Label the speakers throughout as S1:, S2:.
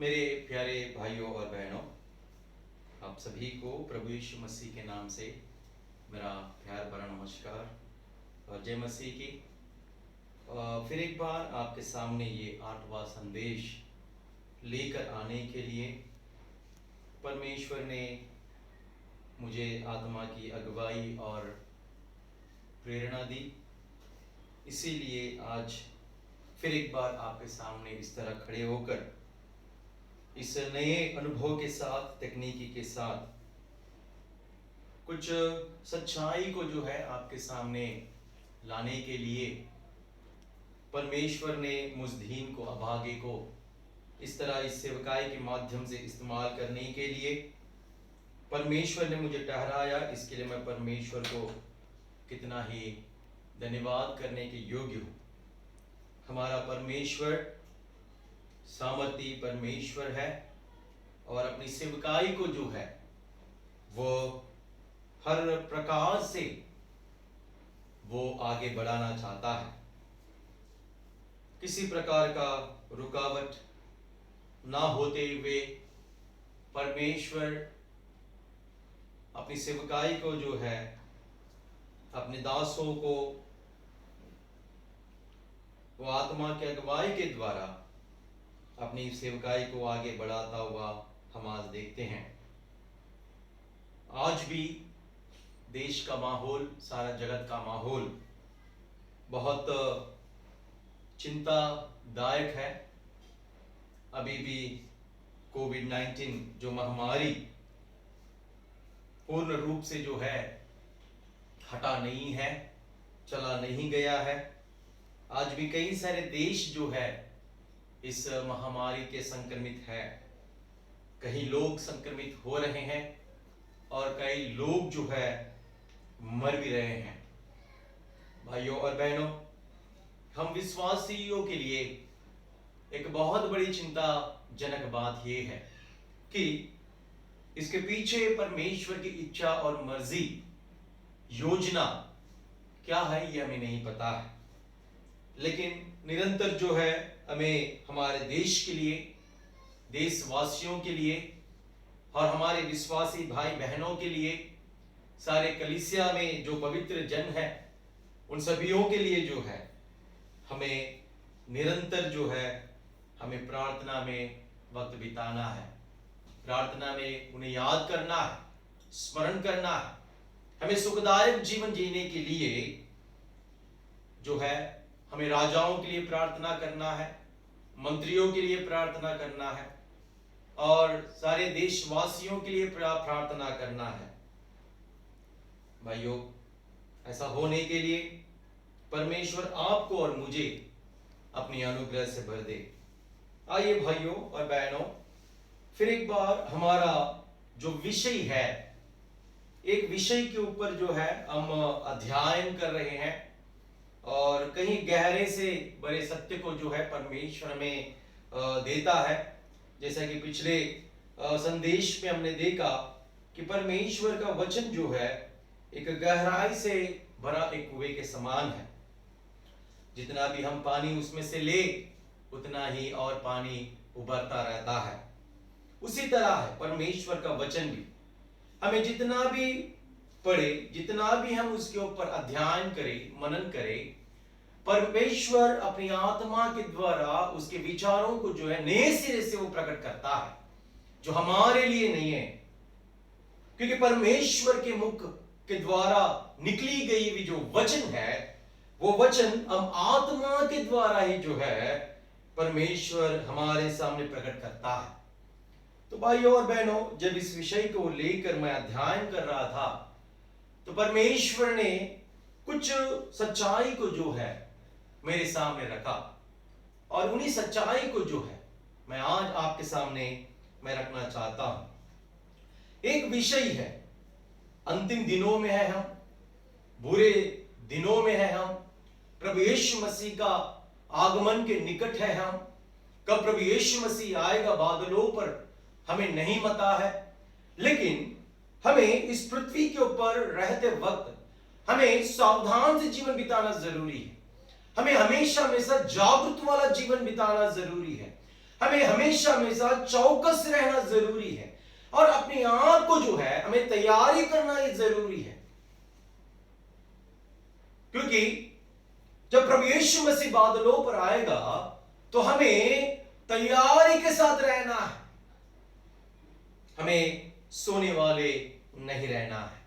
S1: मेरे प्यारे भाइयों और बहनों, आप सभी को प्रभु यीशु मसीह के नाम से मेरा प्यार भरा नमस्कार और जय मसीह की। फिर एक बार आपके सामने ये 8वां संदेश लेकर आने के लिए परमेश्वर ने मुझे आत्मा की अगुवाई और प्रेरणा दी। इसीलिए आज फिर एक बार आपके सामने इस तरह खड़े होकर इस नए अनुभव के साथ, तकनीकी के साथ कुछ सच्चाई को जो है आपके सामने लाने के लिए परमेश्वर ने मुझ दीन को, अभागे को इस तरह इस सेवकाई के माध्यम से इस्तेमाल करने के लिए परमेश्वर ने मुझे ठहराया। इसके लिए मैं परमेश्वर को कितना ही धन्यवाद करने के योग्य हूँ। हमारा परमेश्वर सामर्थी परमेश्वर है और अपनी सेवकाई को जो है वो हर प्रकार से वो आगे बढ़ाना चाहता है। किसी प्रकार का रुकावट ना होते हुए परमेश्वर अपनी सेवकाई को जो है अपने दासों को वो आत्मा के अगुवाई के द्वारा अपनी सेवकाई को आगे बढ़ाता हुआ हम आज देखते हैं। आज भी देश का माहौल, सारा जगत का माहौल बहुत चिंतादायक है। अभी भी कोविड-19 जो महामारी पूर्ण रूप से जो है हटा नहीं है, चला नहीं गया है। आज भी कई सारे देश जो है इस महामारी के संक्रमित है। कई लोग संक्रमित हो रहे हैं और कई लोग जो है मर भी रहे हैं। भाइयों और बहनों, हम विश्वासियों के लिए एक बहुत बड़ी चिंताजनक बात यह है कि इसके पीछे परमेश्वर की इच्छा और मर्जी, योजना क्या है ये हमें नहीं पता है। लेकिन निरंतर जो है हमें हमारे देश के लिए, देशवासियों के लिए और हमारे विश्वासी भाई बहनों के लिए, सारे कलीसिया में जो पवित्र जन है उन सभीयों के लिए जो है हमें निरंतर जो है हमें प्रार्थना में वक्त बिताना है। प्रार्थना में उन्हें याद करना है, स्मरण करना है। हमें सुखदायक जीवन जीने के लिए जो है हमें राजाओं के लिए प्रार्थना करना है, मंत्रियों के लिए प्रार्थना करना है और सारे देशवासियों के लिए प्रार्थना करना है। भाइयों, ऐसा होने के लिए परमेश्वर आपको और मुझे अपनी अनुग्रह से भर दे। आइए भाइयों और बहनों, फिर एक बार हमारा जो विषय है, एक विषय के ऊपर जो है हम अध्ययन कर रहे हैं और कहीं गहरे से बड़े सत्य को जो है परमेश्वर में देता है। जैसा कि पिछले संदेश में हमने देखा कि परमेश्वर का वचन जो है एक गहराई से भरा एक कुएं के समान है। जितना भी हम पानी उसमें से ले उतना ही और पानी उभरता रहता है। उसी तरह है परमेश्वर का वचन भी। हमें जितना भी पढ़े, जितना भी हम उसके ऊपर अध्ययन करें, मनन करें, परमेश्वर अपनी आत्मा के द्वारा उसके विचारों को जो है नए सिरे से वो प्रकट करता है, जो हमारे लिए नहीं है। क्योंकि परमेश्वर के मुख के द्वारा निकली गई भी जो वचन है, वो वचन हम आत्मा के द्वारा ही जो है परमेश्वर हमारे सामने प्रकट करता है। तो भाइयों और बहनों, जब इस विषय को लेकर मैं अध्ययन कर रहा था तो परमेश्वर ने कुछ सच्चाई को जो है मेरे सामने रखा और उन्हीं सच्चाई को जो है मैं आज आपके सामने मैं रखना चाहता हूं। एक विषय है, अंतिम दिनों में है हम, बुरे दिनों में है हम, प्रभु यीशु मसीह का आगमन के निकट है हम। कब प्रभु यीशु मसीह आएगा बादलों पर हमें नहीं पता है, लेकिन हमें इस पृथ्वी के ऊपर रहते वक्त हमें सावधान से जीवन बिताना जरूरी है। हमें हमेशा हमेशा जागरूक वाला जीवन बिताना जरूरी है। हमें हमेशा हमेशा चौकस रहना जरूरी है और अपने आप को जो है हमें तैयारी करना ये जरूरी है, क्योंकि जब प्रभु यीशु मसीह बादलों पर आएगा तो हमें तैयारी के साथ रहना है, हमें सोने वाले नहीं रहना है।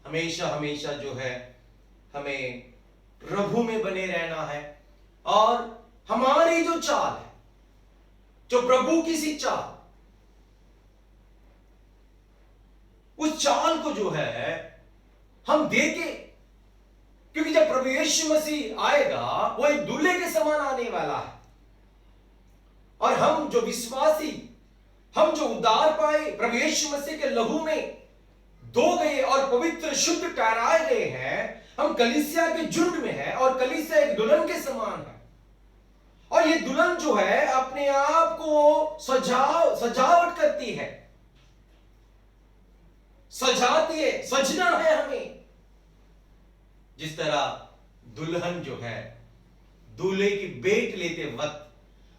S1: हमेशा हमेशा जो है हमें प्रभु में बने रहना है और हमारी जो चाल है, जो प्रभु की सी चाल, उस चाल को जो है हम देखें, क्योंकि जब प्रभु यीशु मसीह आएगा वो एक दूल्हे के समान आने वाला है और हम जो विश्वासी, हम जो उद्धार पाए प्रभु यीशु मसीह के लहू में धो गए और पवित्र शुद्ध ठहराए गए हैं, हम कलीसिया के झुंड में है और कलीसिया एक दुल्हन के समान है और ये दुल्हन जो है अपने आप को सजावट करती है, सजाती है, सजना है हमें। जिस तरह दुल्हन जो है दूल्हे की भेंट लेते वक्त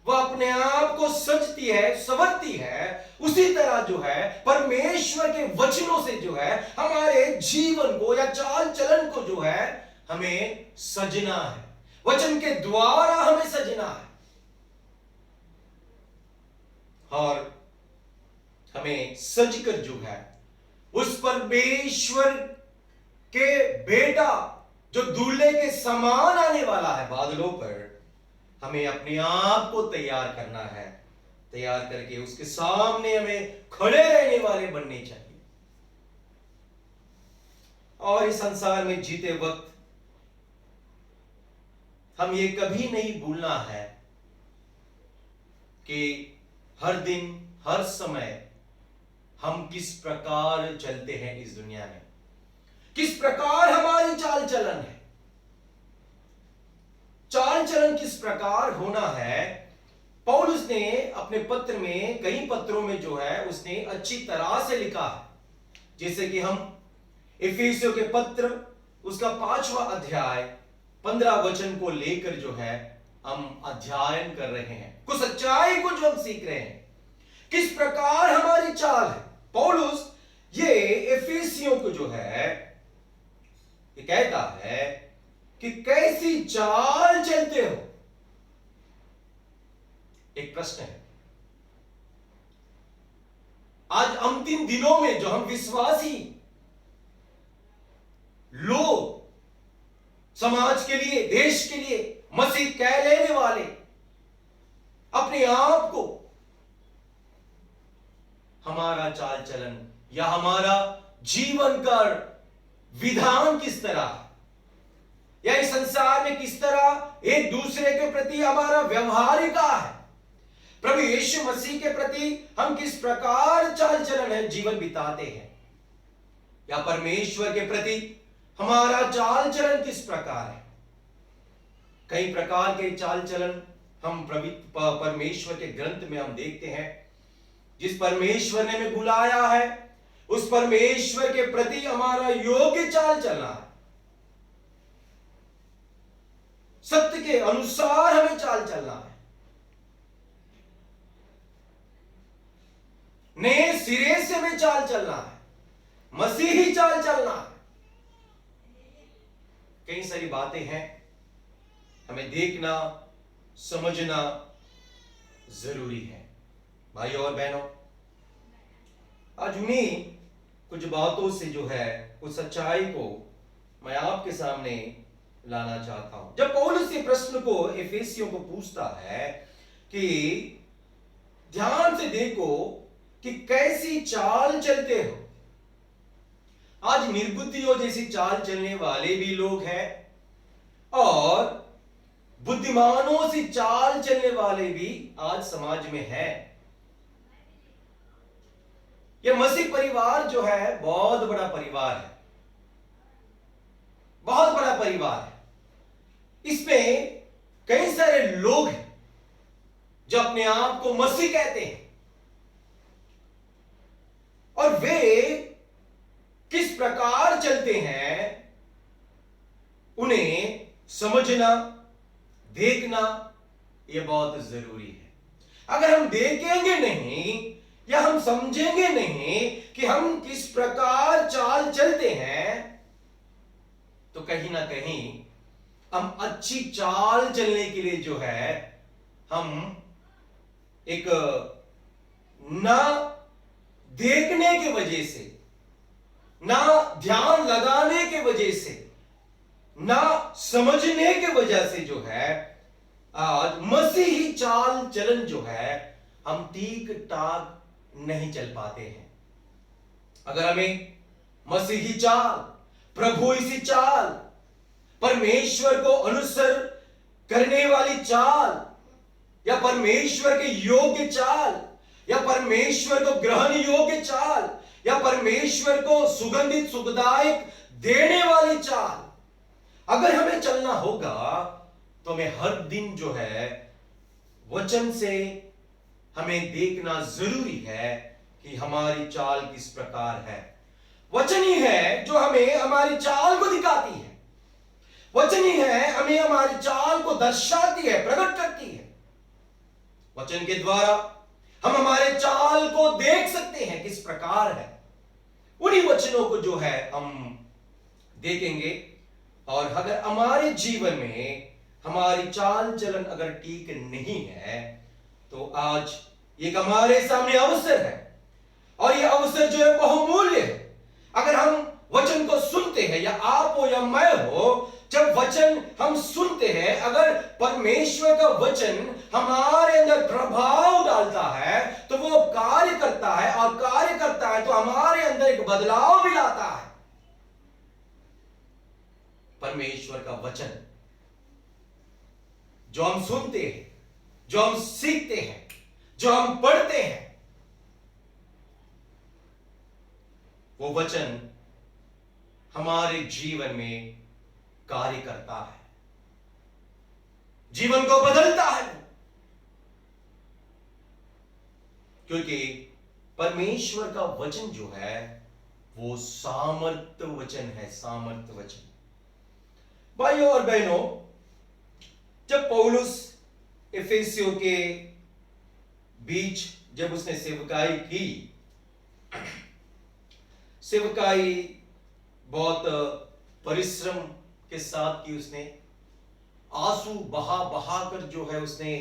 S1: वह अपने आप को सजती है, संवरती है, उसी तरह जो है परमेश्वर के वचनों से जो है हमारे जीवन को या चाल चलन को जो है हमें सजना है, वचन के द्वारा हमें सजना है और हमें सजकर जो है उस परमेश्वर के बेटा जो दूल्हे के समान आने वाला है बादलों पर, हमें अपने आप को तैयार करना है, तैयार करके उसके सामने हमें खड़े रहने वाले बनने चाहिए। और इस संसार में जीते वक्त हम ये कभी नहीं भूलना है कि हर दिन हर समय हम किस प्रकार चलते हैं इस दुनिया में, किस प्रकार हमारी चाल चलन है, चाल चलन किस प्रकार होना है। पौलुस ने अपने पत्र में, कई पत्रों में जो है उसने अच्छी तरह से लिखा है, जैसे कि हम इफिसियों के पत्र उसका 5वां अध्याय 15 वचन को लेकर जो है हम अध्ययन कर रहे हैं, कुछ सच्चाई को जो हम सीख रहे हैं, किस प्रकार हमारी चाल है। पौलुस ये इफिसियों को जो है ये कहता है कि कैसी चाल चलते हो। एक प्रश्न है, आज अंतिम दिनों में जो हम विश्वासी लोग, समाज के लिए, देश के लिए मसीह कह लेने वाले, अपने आप को, हमारा चाल चलन या हमारा जीवन का विधान किस तरह, या इस संसार में किस तरह एक दूसरे के प्रति हमारा व्यवहारिका है, प्रभु यीशु मसीह के प्रति हम किस प्रकार चाल चलन है जीवन बिताते हैं, या परमेश्वर के प्रति हमारा चाल चलन किस प्रकार है। कई प्रकार के चाल चलन हम परमेश्वर के ग्रंथ में हम देखते हैं। जिस परमेश्वर ने हमें बुलाया है उस परमेश्वर के प्रति हमारा योग्य चाल चलना है, सत्य के अनुसार हमें चाल चलना है, नए सिरे से हमें चाल चलना है, मसीही चाल चलना है। कई सारी बातें हैं, हमें देखना समझना जरूरी है। भाइयों और बहनों, आज उन्हीं कुछ बातों से जो है उस सच्चाई को मैं आपके सामने लाना चाहता हूं। जब पौलुस इस प्रश्न को इफिसियों को पूछता है कि ध्यान से देखो कि कैसी चाल चलते हो, आज निर्बुद्धियों जैसी चाल चलने वाले भी लोग हैं और बुद्धिमानों से चाल चलने वाले भी आज समाज में हैं। यह मसीह परिवार जो है बहुत बड़ा परिवार है, बहुत बड़ा परिवार है। इसमें कई सारे लोग हैं जो अपने आप को मसीह कहते हैं और वे किस प्रकार चलते हैं उन्हें समझना, देखना यह बहुत जरूरी है। अगर हम देखेंगे नहीं या हम समझेंगे नहीं कि हम किस प्रकार चाल चलते हैं, तो कहीं ना कहीं हम अच्छी चाल चलने के लिए जो है हम एक ना देखने की वजह से, ना ध्यान लगाने के वजह से, ना समझने के वजह से जो है आज मसीही चाल चलन जो है हम ठीक ठाक नहीं चल पाते हैं। अगर हमें मसीही चाल, प्रभु इसी चाल, परमेश्वर को अनुसर करने वाली चाल, या परमेश्वर के योग्य चाल, या परमेश्वर को ग्रहण योग्य चाल, या परमेश्वर को सुगंधित सुखदायक देने वाली चाल अगर हमें चलना होगा, तो हमें हर दिन जो है वचन से हमें देखना जरूरी है कि हमारी चाल किस प्रकार है। वचन ही है जो हमें हमारी चाल को दिखाती है, वचन ही है हमें हमारी चाल को दर्शाती है, प्रकट करती है। वचन के द्वारा हम हमारे चाल को देख सकते हैं किस प्रकार है। उन्हीं वचनों को जो है हम देखेंगे, और अगर हमारे जीवन में हमारी चाल चलन अगर ठीक नहीं है, तो आज एक हमारे सामने अवसर है, और यह अवसर जो है बहुमूल्य है। अगर हम वचन को सुनते हैं, या आप हो या मैं हो, जब वचन हम सुनते हैं, अगर परमेश्वर का वचन हमारे अंदर प्रभाव डालता है, तो वो कार्य करता है, और कार्य करता है तो हमारे अंदर एक बदलाव भी लाता है। परमेश्वर का वचन जो हम सुनते हैं, जो हम सीखते हैं, जो हम पढ़ते हैं, वो वचन हमारे जीवन में कार्य करता है, जीवन को बदलता है। क्योंकि परमेश्वर का वचन जो है वो सामर्थ्य वचन है, सामर्थ्य वचन। भाइयों और बहनों, जब पौलुस एफेसियों के बीच जब उसने सेवकाई की, सेवकाई बहुत परिश्रम के साथ की, उसने आंसू बहा बहा कर जो है उसने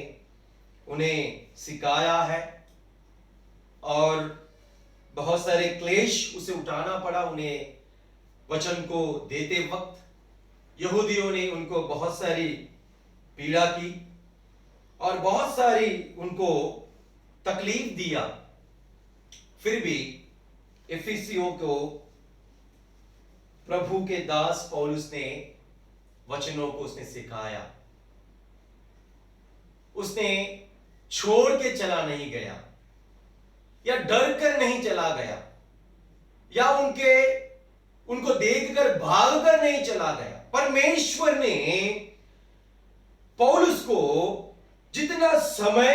S1: उन्हें सिखाया है, और बहुत सारे क्लेश उसे उठाना पड़ा उन्हें वचन को देते वक्त। यहूदियों ने उनको बहुत सारी पीड़ा की और बहुत सारी उनको तकलीफ दिया, फिर भी इफिसियों को प्रभु के दास पौलुस ने वचनों को उसने सिखाया। उसने छोड़ के चला नहीं गया, या डर कर नहीं चला गया, या उनको देखकर भाग कर नहीं चला गया। परमेश्वर ने पौलुस को जितना समय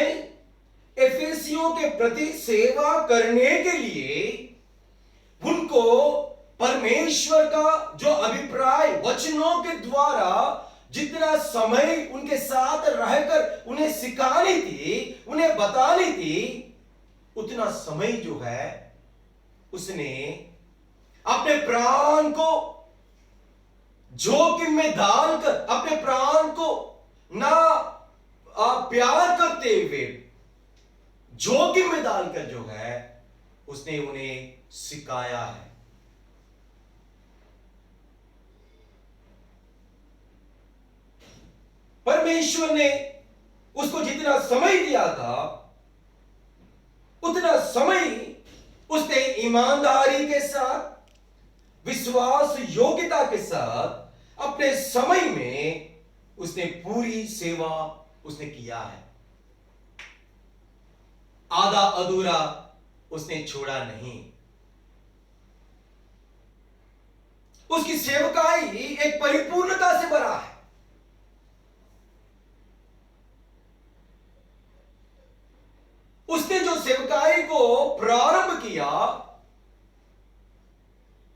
S1: एफेसियों के प्रति सेवा करने के लिए उनको परमेश्वर का जो अभिप्राय वचनों के द्वारा जितना समय उनके साथ रहकर उन्हें सिखानी थी, उन्हें बतानी थी, उतना समय जो है उसने अपने प्राण को जोखिम में डालकर, अपने प्राण को ना प्यार करते हुए जोखिम में डालकर जो है उसने उन्हें सिखाया है। परमेश्वर ने उसको जितना समय दिया था उतना समय उसने ईमानदारी के साथ, विश्वास योग्यता के साथ अपने समय में उसने पूरी सेवा उसने किया है। आधा अधूरा उसने छोड़ा नहीं। उसकी सेवकाई एक परिपूर्णता से भरा है। उसने जो सेवकाई को प्रारंभ किया,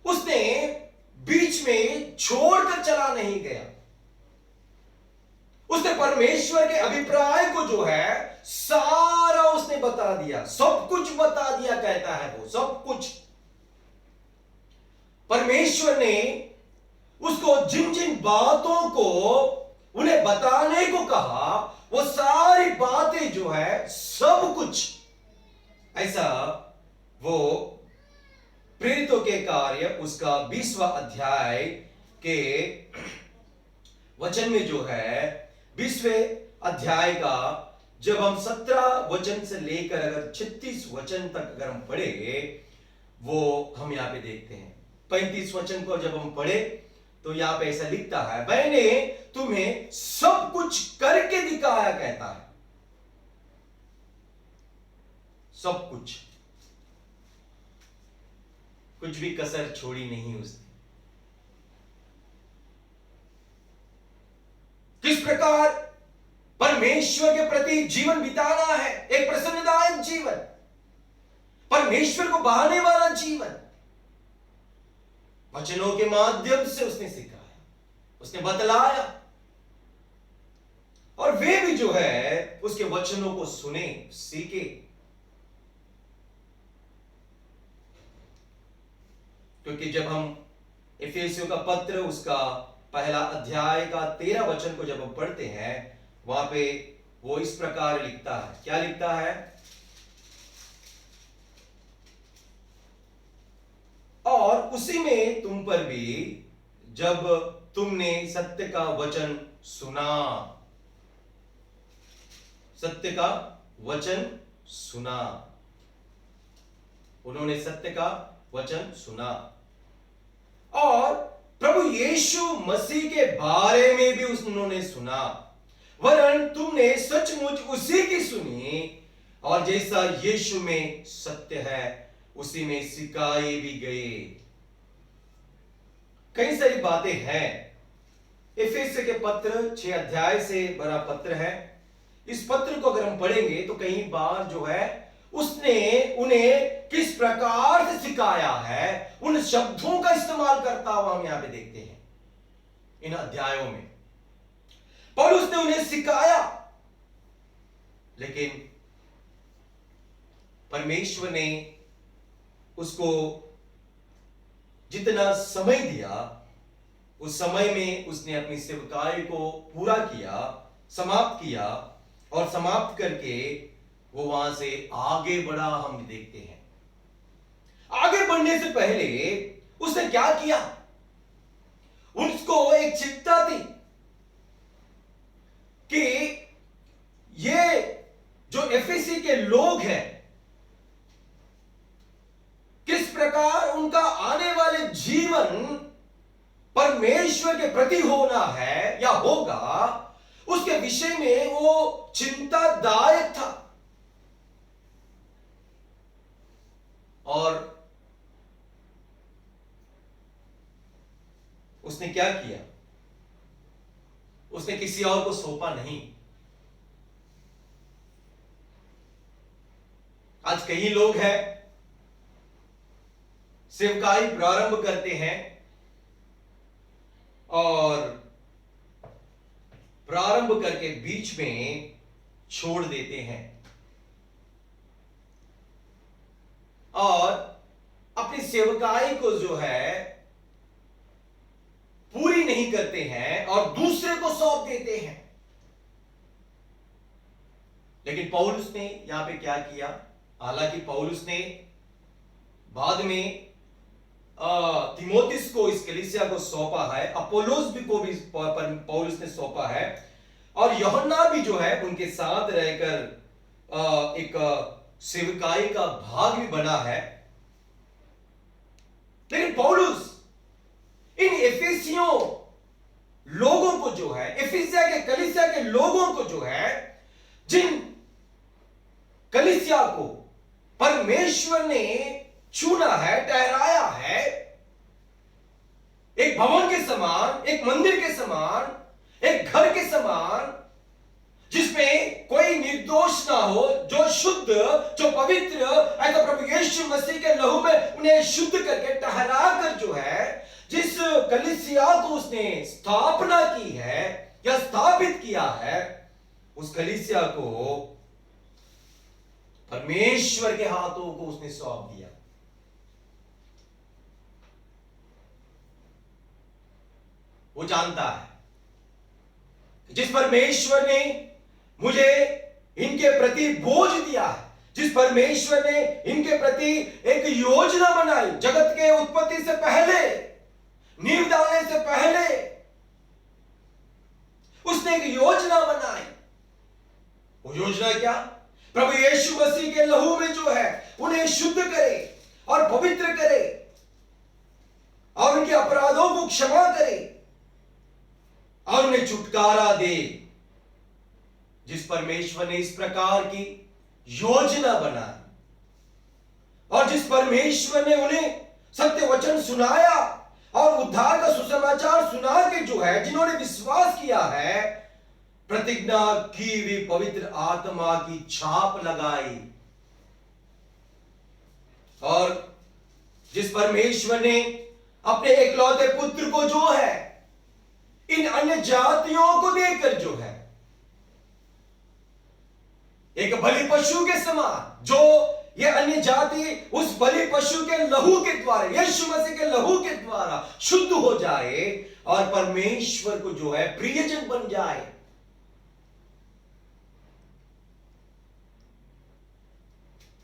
S1: उसने बीच में छोड़कर चला नहीं गया। उसने परमेश्वर के अभिप्राय को जो है सारा उसने बता दिया, सब कुछ बता दिया कहता है वो, सब कुछ। परमेश्वर ने उसको जिन जिन बातों को उन्हें बताने को कहा, वो सारी बातें जो है, सब कुछ ऐसा वो प्रेरितों के कार्य उसका 20वां अध्याय के वचन में जो है, 20वें अध्याय का जब हम 17 वचन से लेकर अगर 36 वचन तक अगर हम पढ़े, वो हम यहां पे देखते हैं। 35 वचन को जब हम पढ़े तो यहां पे ऐसा लिखता है, मैंने तुम्हें सब कुछ करके दिखाया कहता है, सब कुछ, कुछ भी कसर छोड़ी नहीं उसने। किस प्रकार परमेश्वर के प्रति जीवन बिताना है, एक प्रसन्नदायक जीवन, परमेश्वर को बहाने वाला जीवन, वचनों के माध्यम से उसने सिखाया, उसने बतलाया, और वे भी जो है उसके वचनों को सुने, सीखे। क्योंकि जब हम इफिसियों का पत्र उसका पहला अध्याय का 13 वचन को जब हम पढ़ते हैं, वहां पे वो इस प्रकार लिखता है, क्या लिखता है? और उसी में तुम पर भी जब तुमने सत्य का वचन सुना, सत्य का वचन सुना, उन्होंने सत्य का वचन सुना, और प्रभु यीशु मसीह के बारे में भी उन्होंने सुना, वरन तुमने सचमुच उसी की सुनी, और जैसा यीशु में सत्य है उसी में सिखाए भी गए। कई सारी बातें हैं। इफिसियों के पत्र 6 अध्याय से बड़ा पत्र है। इस पत्र को अगर हम पढ़ेंगे तो कई बार जो है उसने उन्हें किस प्रकार से सिखाया है, उन शब्दों का इस्तेमाल करता हुआ हम यहां पे देखते हैं इन अध्यायों में। पौलुस ने उन्हें सिखाया, लेकिन परमेश्वर ने उसको जितना समय दिया, उस समय में उसने अपनी सेवकाई को पूरा किया, समाप्त किया, और समाप्त करके वो वहां से आगे बढ़ा। हम देखते हैं आगे बढ़ने से पहले उसने क्या किया, उसको एक चिंता थी कि ये जो एफएसी के लोग हैं, किस प्रकार उनका आने वाले जीवन परमेश्वर के प्रति होना है या होगा, उसके विषय में वो चिंतादायक था। और उसने क्या किया, उसने किसी और को सौंपा नहीं। आज कई लोग हैं, सेवकाई प्रारंभ करते हैं और प्रारंभ करके बीच में छोड़ देते हैं, और अपनी सेवकाई को जो है पूरी नहीं करते हैं और दूसरे को सौंप देते हैं। लेकिन पौलुस ने यहां पे क्या किया, हालांकि पौलुस ने बाद में तीमुथियुस को, इस कलीसिया को सौंपा है, अपोलोस भी को भी पौलुस ने सौंपा है, और यूहन्ना भी जो है उनके साथ रहकर एक सेवकाई का भाग भी बना है। लेकिन पौलुस इन एफेसियों लोगों को जो है, एफिसिया के कलीसिया के लोगों को जो है, जिन कलीसिया को परमेश्वर ने चुना है, ठहराया है, एक भवन के समान, एक मंदिर के समान, एक घर के समान, जिसमें कोई निर्दोष ना हो, जो शुद्ध, जो पवित्र, ऐसा प्रभु यीशु मसीह के लहू में उन्हें शुद्ध करके ठहरा कर जो है, जिस कलीसिया को उसने स्थापना की है या स्थापित किया है, उस कलीसिया को परमेश्वर के हाथों को उसने सौंप दिया। वो जानता है कि जिस परमेश्वर ने मुझे इनके प्रति बोझ दिया है, जिस परमेश्वर ने इनके प्रति एक योजना बनाई, जगत के उत्पत्ति से पहले, नींव डालने से पहले उसने एक योजना बनाई। वो योजना क्या? प्रभु यीशु मसीह के लहू में जो है उन्हें शुद्ध करे और पवित्र करे और उनके अपराधों को क्षमा करे और उन्हें छुटकारा दे। जिस परमेश्वर ने इस प्रकार की योजना बनाई और जिस परमेश्वर ने उन्हें सत्य वचन सुनाया और उद्धार का सुसमाचार सुना के जो है, जिन्होंने विश्वास किया है, प्रतिज्ञा की हुई पवित्र आत्मा की छाप लगाई। और जिस परमेश्वर ने अपने एकलौते पुत्र को जो है इन अन्य जातियों को देकर जो है एक बलि पशु के समान, जो ये अन्य जाति उस बलि पशु के लहू के द्वारा, यीशु मसीह के लहू के द्वारा शुद्ध हो जाए और परमेश्वर को जो है प्रियजन बन जाए।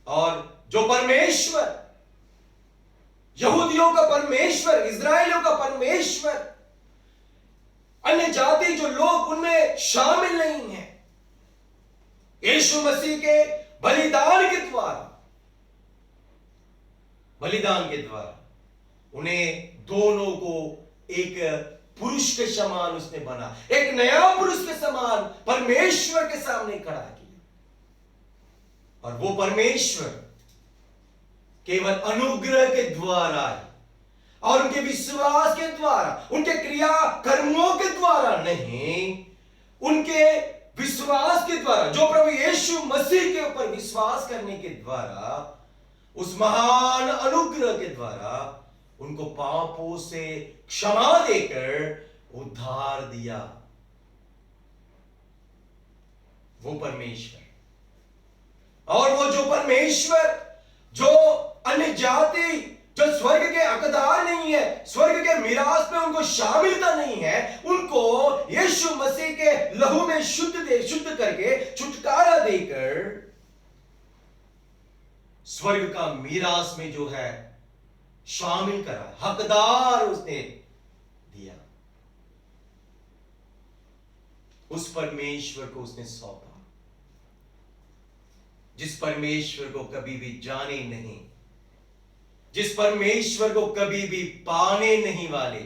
S1: और जो परमेश्वर, यहूदियों का परमेश्वर, इजराइलियों का परमेश्वर, अन्य जाति जो लोग उनमें शामिल नहीं है, यीशु मसीह के बलिदान के द्वारा उन्हें दोनों को एक पुरुष के समान उसने बना, एक नया पुरुष के समान परमेश्वर के सामने खड़ा किया। और वो परमेश्वर केवल अनुग्रह के द्वारा और उनके विश्वास के द्वारा, उनके क्रिया कर्मों के द्वारा नहीं, उनके विश्वास के द्वारा, जो प्रभु यीशु मसीह के ऊपर विश्वास करने के द्वारा, उस महान अनुग्रह के द्वारा उनको पापों से क्षमा देकर उद्धार दिया। वो परमेश्वर, और वो जो परमेश्वर जो अन्य जाति, जो स्वर्ग के हकदार नहीं है, स्वर्ग के मिरास में उनको शामिलता नहीं है, उनको यीशु मसीह के लहू में शुद्ध करके छुटकारा देकर स्वर्ग का मिरास में जो है शामिल करा, हकदार उसने दिया। उस परमेश्वर को उसने सौंपा, जिस परमेश्वर को कभी भी जाने नहीं, जिस परमेश्वर को कभी भी पाने नहीं वाले,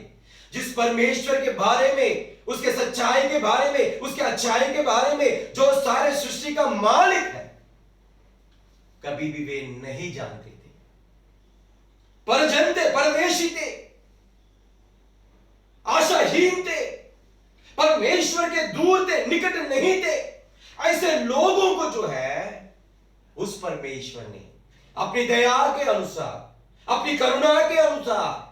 S1: जिस परमेश्वर के बारे में, उसके सच्चाई के बारे में, उसके अच्छाई के बारे में, जो सारे सृष्टि का मालिक है, कभी भी वे नहीं जानते थे। परजन थे, परदेशी थे, आशाहीन थे, परमेश्वर के दूर थे, निकट नहीं थे। ऐसे लोगों को जो है उस परमेश्वर ने अपनी दया के अनुसार, अपनी करुणा के अनुसार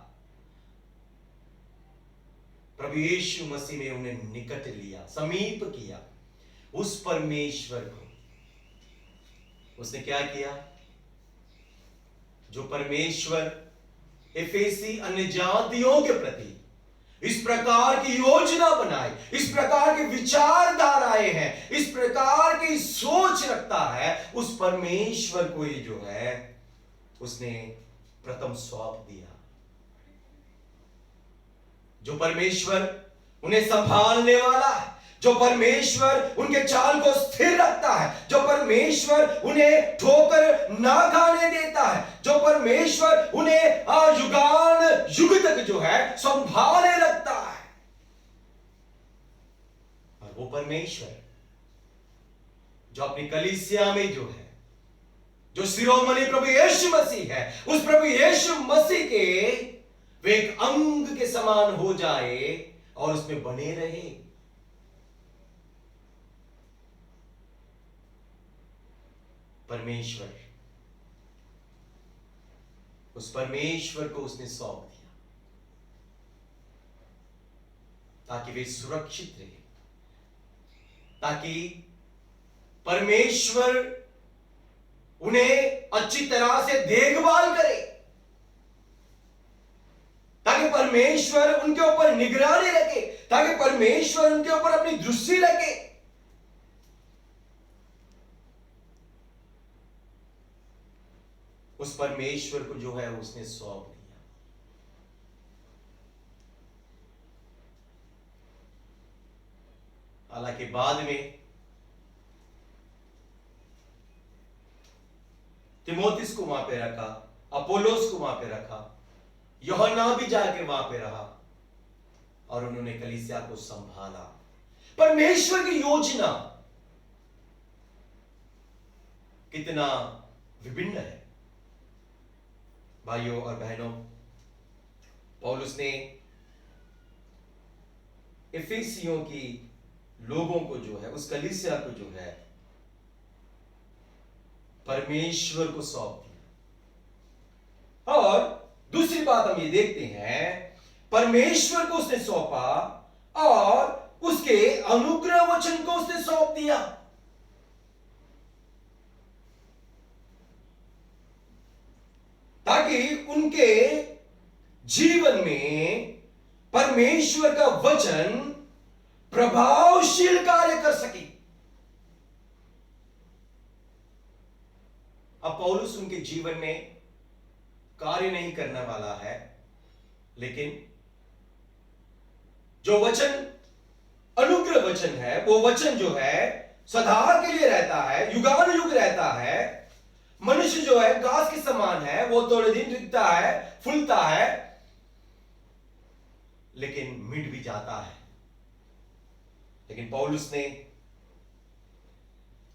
S1: प्रभु यीशु मसीह ने उन्हें निकट लिया, समीप किया। उस परमेश्वर को उसने क्या किया? जो परमेश्वर एफेसी अन्य जातियों के प्रति इस प्रकार की योजना बनाई, इस प्रकार की विचारधाराएं हैं, इस प्रकार की सोच रखता है, उस परमेश्वर को ही जो है उसने प्रथम सौंप दिया। जो परमेश्वर उन्हें संभालने वाला है, जो परमेश्वर उनके चाल को स्थिर रखता है, जो परमेश्वर उन्हें ठोकर ना खाने देता है, जो परमेश्वर उन्हें युगान युग तक जो है संभाले रखता है, और वो परमेश्वर जो अपनी कलीसिया में जो है, जो शिरोमणि प्रभु यीशु मसीह है, उस प्रभु यीशु मसीह के वे एक अंग के समान हो जाए और उसमें बने रहे। परमेश्वर, उस परमेश्वर को उसने सौंप दिया ताकि वे सुरक्षित रहे, ताकि परमेश्वर उन्हें अच्छी तरह से देखभाल करे, ताकि परमेश्वर उनके ऊपर निगरानी रखे, ताकि परमेश्वर उनके ऊपर अपनी दृष्टि रखे। उस परमेश्वर को जो है उसने सौंप दिया। हालांकि बाद में तिमोथियस को वहां पे रखा, अपोलोस को वहां पे रखा, यूहन्ना भी जाके वहां पे रहा और उन्होंने कलीसिया को संभाला। परमेश्वर की योजना कितना विभिन्न है भाइयों और बहनों। पौलुस ने इफिसियों की लोगों को जो है, उस कलीसिया को जो है परमेश्वर को सौंप दिया। और दूसरी बात हम ये देखते हैं, परमेश्वर को उसने सौंपा और उसके अनुग्रह वचन को उसने सौंप दिया। ताकि उनके जीवन में परमेश्वर का वचन प्रभावशील कार्य कर सके। अब पौलुस उनके जीवन में कार्य नहीं करने वाला है, लेकिन जो वचन अनुग्रह वचन है, वो वचन जो है सदा के लिए रहता है, युगानुयुग रहता है। मनुष्य जो है घास के समान है, वो थोड़े दिन दिखता है, फूलता है, लेकिन मिट भी जाता है। लेकिन पौलुस ने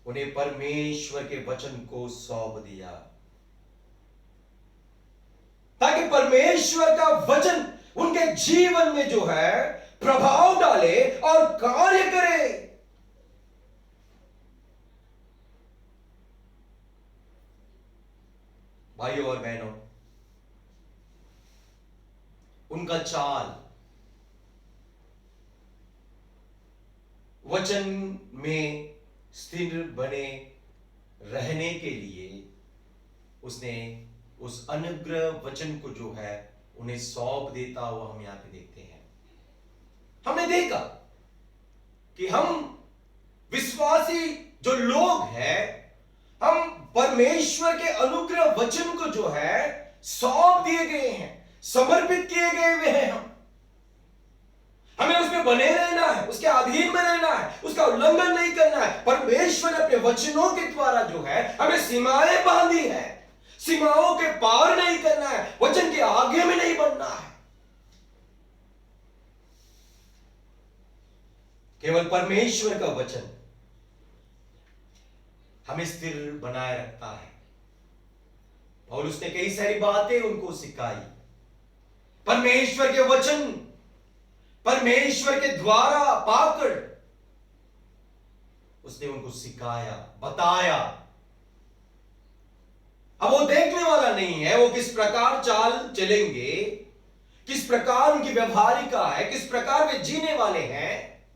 S1: उन्हें परमेश्वर के वचन को सौंप दिया, ताकि परमेश्वर का वचन उनके जीवन में जो है प्रभाव डाले और कार्य करे। भाइयों और बहनों, उनका चाल वचन में स्थिर बने रहने के लिए उसने उस अनुग्रह वचन को जो है उन्हें सौंप देता हुआ हम यहां पे देखते हैं। हमने देखा कि हम विश्वासी जो लोग हैं, हम परमेश्वर के अनुग्रह वचन को जो है सौंप दिए गए हैं, समर्पित किए गए हुए हैं। हमें उसमें बने रहना है, उसके अधीन में रहना है, उसका उल्लंघन नहीं करना है। परमेश्वर अपने वचनों के द्वारा जो है हमें सीमाएं बांधी है, सीमाओं के पार नहीं करना है, वचन के आगे में नहीं बढ़ना है। केवल परमेश्वर का वचन हमें स्थिर बनाए रखता है। और उसने कई सारी बातें उनको सिखाई। परमेश्वर के वचन परमेश्वर के द्वारा पाकर उसने उनको सिखाया, बताया। अब वो देखने वाला नहीं है वो किस प्रकार चाल चलेंगे, किस प्रकार उनकी व्यवहारिका है, किस प्रकार वे जीने वाले हैं,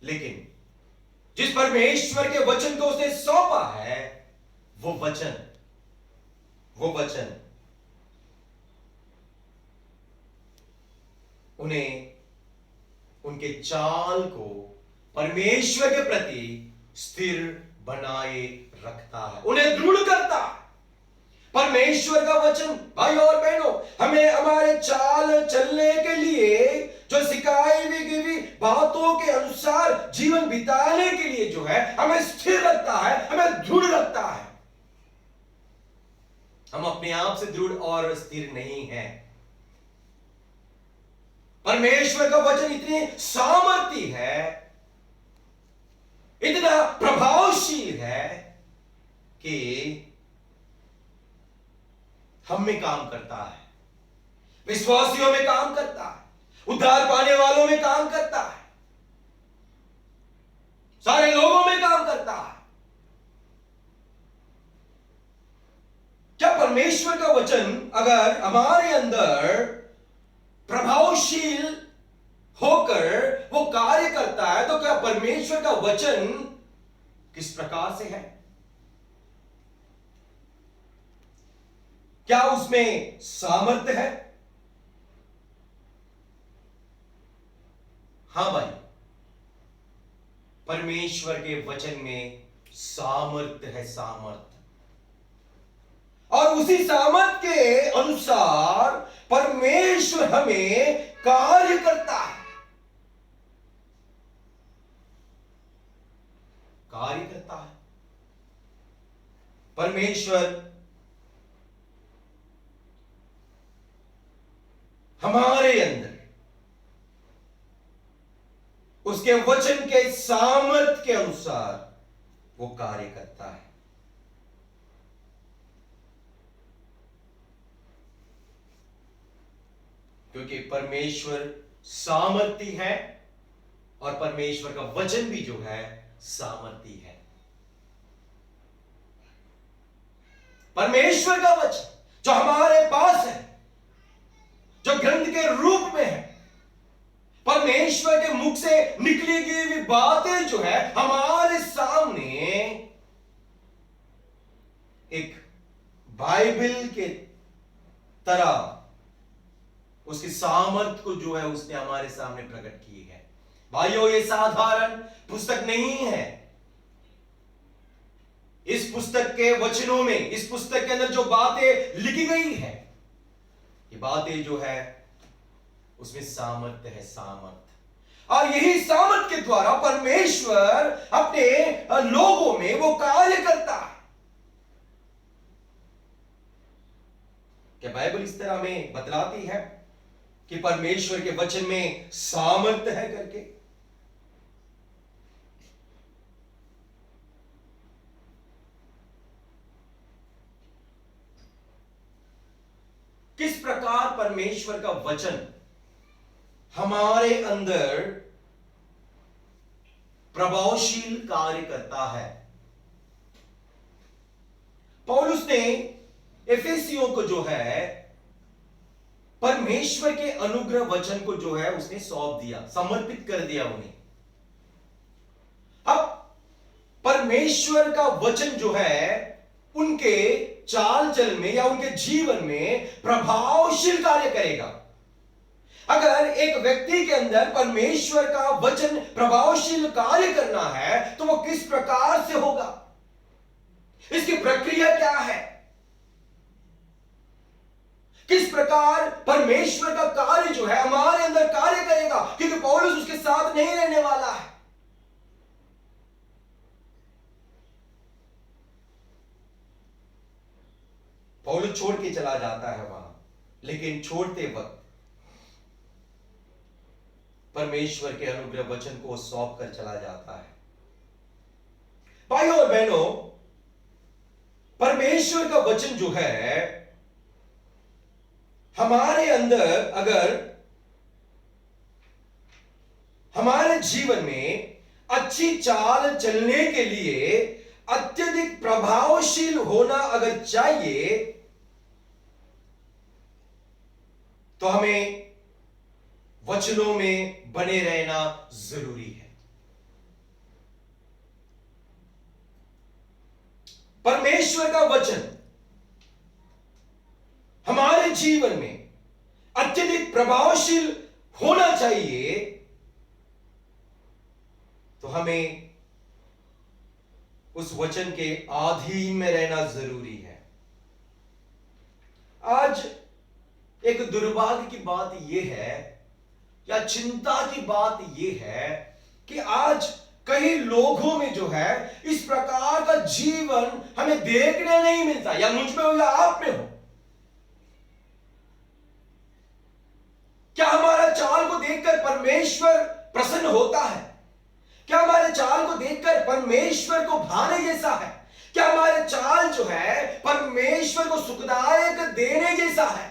S1: लेकिन जिस परमेश्वर के वचन को उसने सौंपा है वो वचन उन्हें उनके चाल को परमेश्वर के प्रति स्थिर बनाए रखता है, उन्हें दृढ़ करता है। परमेश्वर का वचन भाइयों और बहनों हमें हमारे चाल चलने के लिए जो सिखाई हुई बातों के अनुसार जीवन बिताने के लिए जो है हमें स्थिर रखता है, हमें दृढ़ रखता है। हम अपने आप से दृढ़ और स्थिर नहीं हैं। परमेश्वर का वचन इतनी सामर्थी है, इतना प्रभावशील है कि हम में काम करता है, विश्वासियों में काम करता है, उद्धार पाने वालों में काम करता है, सारे लोगों में काम करता है। क्या परमेश्वर का वचन अगर हमारे अंदर प्रभावशील होकर वो कार्य करता है तो क्या परमेश्वर का वचन किस प्रकार से है? क्या उसमें सामर्थ्य है? हां भाई, परमेश्वर के वचन में सामर्थ्य है, सामर्थ्य। और उसी सामर्थ्य के अनुसार परमेश्वर हमें कार्य करता है, कार्य करता है। परमेश्वर हमारे अंदर उसके वचन के सामर्थ्य के अनुसार वो कार्य करता है। क्योंकि परमेश्वर सामर्थी है और परमेश्वर का वचन भी जो है सामर्थी है। परमेश्वर का वचन जो हमारे पास है, जो ग्रंथ के रूप में है, परमेश्वर के मुख से निकली गई बातें जो है हमारे सामने एक बाइबल के तरह उसकी सामर्थ को जो है उसने हमारे सामने प्रकट की है। भाइयों, ये साधारण पुस्तक नहीं है। इस पुस्तक के वचनों में, इस पुस्तक के अंदर जो बातें लिखी गई है, ये बातें जो है उसमें सामर्थ्य है, सामर्थ्य। और यही सामर्थ्य के द्वारा परमेश्वर अपने लोगों में वो कार्य करता है। क्या बाइबल इस तरह में बतलाती है कि परमेश्वर के वचन में सामर्थ्य है करके? किस प्रकार परमेश्वर का वचन हमारे अंदर प्रभावशील कार्य करता है? पौलुस ने एफेसियों को जो है परमेश्वर के अनुग्रह वचन को जो है उसने सौंप दिया, समर्पित कर दिया उन्हें। अब परमेश्वर का वचन जो है उनके चाल चल में या उनके जीवन में प्रभावशील कार्य करेगा। अगर एक व्यक्ति के अंदर परमेश्वर का वचन प्रभावशील कार्य करना है तो वो किस प्रकार से होगा, इसकी प्रक्रिया क्या है, किस प्रकार परमेश्वर का कार्य जो है हमारे अंदर कार्य करेगा? क्योंकि पौलुस उसके साथ नहीं रहने वाला है। पौलुस छोड़ के चला जाता है वहां, लेकिन छोड़ते वक्त परमेश्वर के अनुग्रह वचन को सौंप कर चला जाता है। भाइयों और बहनों, परमेश्वर का वचन जो है हमारे अंदर अगर हमारे जीवन में अच्छी चाल चलने के लिए अत्यधिक प्रभावशील होना अगर चाहिए तो हमें वचनों में बने रहना जरूरी है। परमेश्वर का वचन हमारे जीवन में अत्यधिक प्रभावशील होना चाहिए तो हमें उस वचन के अधीन में रहना जरूरी है। आज एक दुर्भाग्य की बात यह है या चिंता की बात यह है कि आज कई लोगों में जो है इस प्रकार का जीवन हमें देखने नहीं मिलता, या मुझ में हो या आप में हो। क्या हमारा चाल को देखकर परमेश्वर प्रसन्न होता है? क्या हमारे चाल को देखकर परमेश्वर को भाने जैसा है? क्या हमारे चाल जो है परमेश्वर को सुखदायक देने जैसा है?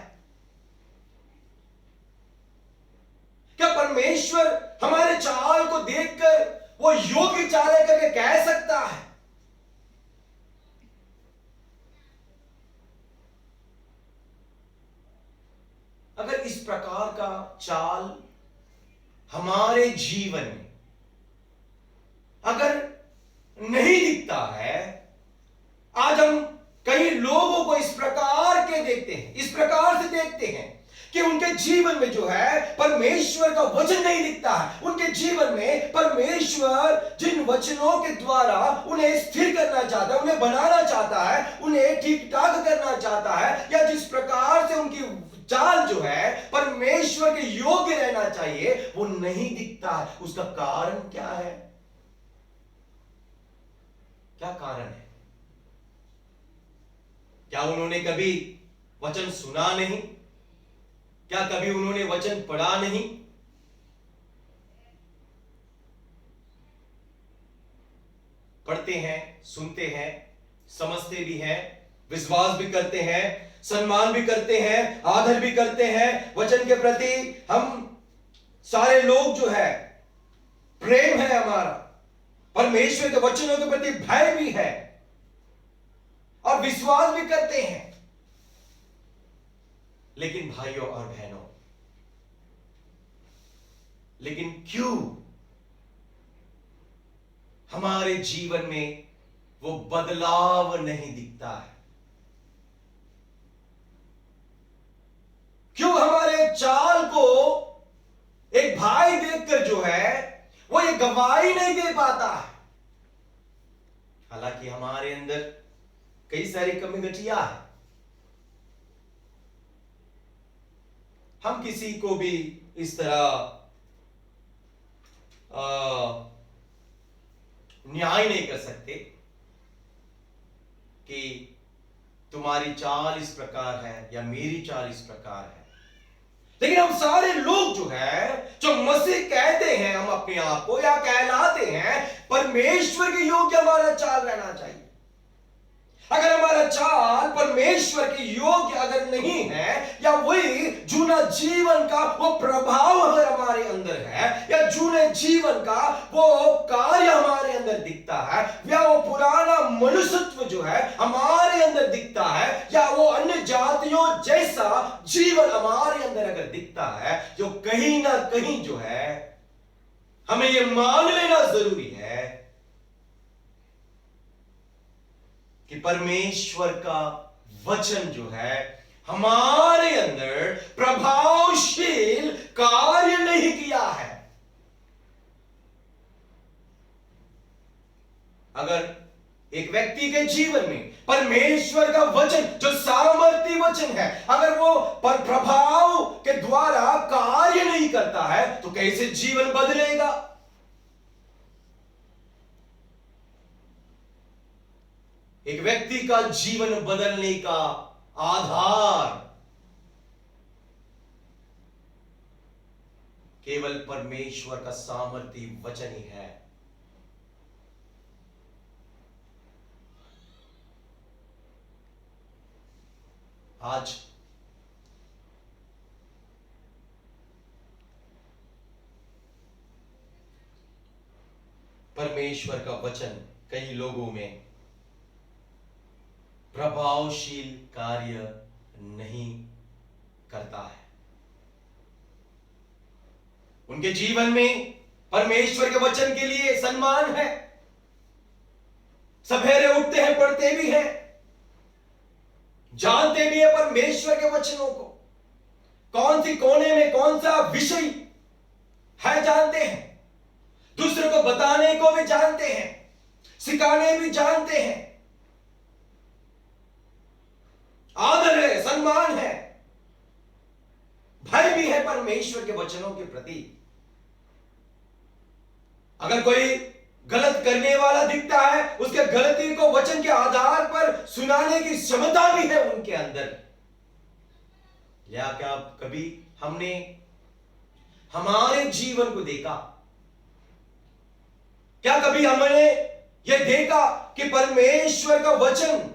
S1: क्या परमेश्वर हमारे चाल को देखकर वो योग्य चाल है करके कह सकता है? अगर इस प्रकार का चाल हमारे जीवन में अगर नहीं दिखता है, आज हम कई लोगों को इस प्रकार के देखते कि उनके जीवन में जो है परमेश्वर का वचन नहीं दिखता है। उनके जीवन में परमेश्वर जिन वचनों के द्वारा उन्हें स्थिर करना चाहता है, उन्हें बनाना चाहता है, उन्हें ठीक ठाक करना चाहता है, या जिस प्रकार से उनकी चाल जो है परमेश्वर के योग्य रहना चाहिए, वो नहीं दिखता है। उसका कारण क्या है? क्या कारण है? क्या उन्होंने कभी वचन सुना नहीं? क्या कभी उन्होंने वचन पढ़ा नहीं? पढ़ते हैं, सुनते हैं, समझते भी हैं, विश्वास भी करते हैं, सम्मान भी करते हैं, आदर भी करते हैं, वचन के प्रति हम सारे लोग जो है प्रेम है हमारा, परमेश्वर के वचनों के प्रति भय भी है और विश्वास भी करते हैं। लेकिन भाइयों और बहनों, लेकिन क्यों हमारे जीवन में वो बदलाव नहीं दिखता है? क्यों हमारे चाल को एक भाई देखकर जो है वो ये गवाही नहीं दे पाता है? हालांकि हमारे अंदर कई सारी कमी घटिया है। हम किसी को भी इस तरह न्याय नहीं कर सकते कि तुम्हारी चाल इस प्रकार है या मेरी चाल इस प्रकार है। लेकिन हम सारे लोग जो है, जो मसीह कहते हैं हम अपने आप को या कहलाते हैं, परमेश्वर के योग्य हमारा चाल रहना चाहिए। अगर हमारा चाल परमेश्वर के योग्य अगर नहीं है, या वही जूना जीवन का वो प्रभाव अगर हमारे अंदर है, या जूने जीवन का वो कार्य हमारे अंदर दिखता है, या वो पुराना मनुष्यत्व जो है हमारे अंदर दिखता है, या वो अन्य जातियों जैसा जीवन हमारे अंदर अगर दिखता है, जो कहीं ना कहीं जो है हमें ये मान लेना जरूरी है कि परमेश्वर का वचन जो है हमारे अंदर प्रभावशील कार्य नहीं किया है। अगर एक व्यक्ति के जीवन में परमेश्वर का वचन जो सामर्थी वचन है, अगर वो पर प्रभाव के द्वारा कार्य नहीं करता है, तो कैसे जीवन बदलेगा? एक व्यक्ति का जीवन बदलने का आधार केवल परमेश्वर का सामर्थी वचन ही है। आज परमेश्वर का वचन कई लोगों में प्रभावशील कार्य नहीं करता है। उनके जीवन में परमेश्वर के वचन के लिए सम्मान है, सवेरे उठते हैं, पढ़ते भी हैं, जानते भी है परमेश्वर के वचनों को, कौन सी कोने में कौन सा विषय है जानते हैं, दूसरे को बताने को भी जानते हैं, सिखाने भी जानते हैं, आदर है, सम्मान है, भय भी है परमेश्वर के वचनों के प्रति। अगर कोई गलत करने वाला दिखता है, उसके गलती को वचन के आधार पर सुनाने की क्षमता भी है उनके अंदर। या क्या कभी हमने हमारे जीवन को देखा? क्या कभी हमने यह देखा कि परमेश्वर का वचन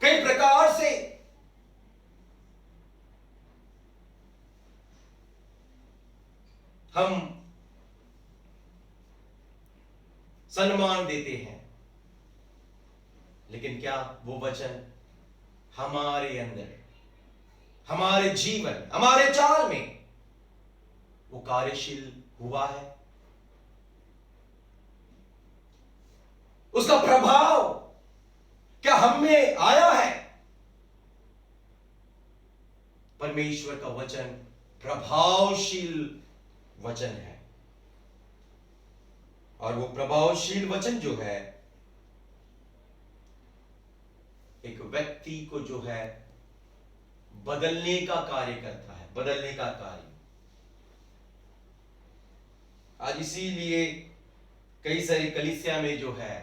S1: कई प्रकार से हम सम्मान देते हैं, लेकिन क्या वो वचन हमारे अंदर, हमारे जीवन, हमारे चाल में वो कार्यशील हुआ है? उसका प्रभाव क्या हम में आया है? परमेश्वर का वचन प्रभावशील वचन है, और वो प्रभावशील वचन जो है एक व्यक्ति को जो है बदलने का कार्य करता है, बदलने का कार्य। आज इसीलिए कई सारी कलीसिया में जो है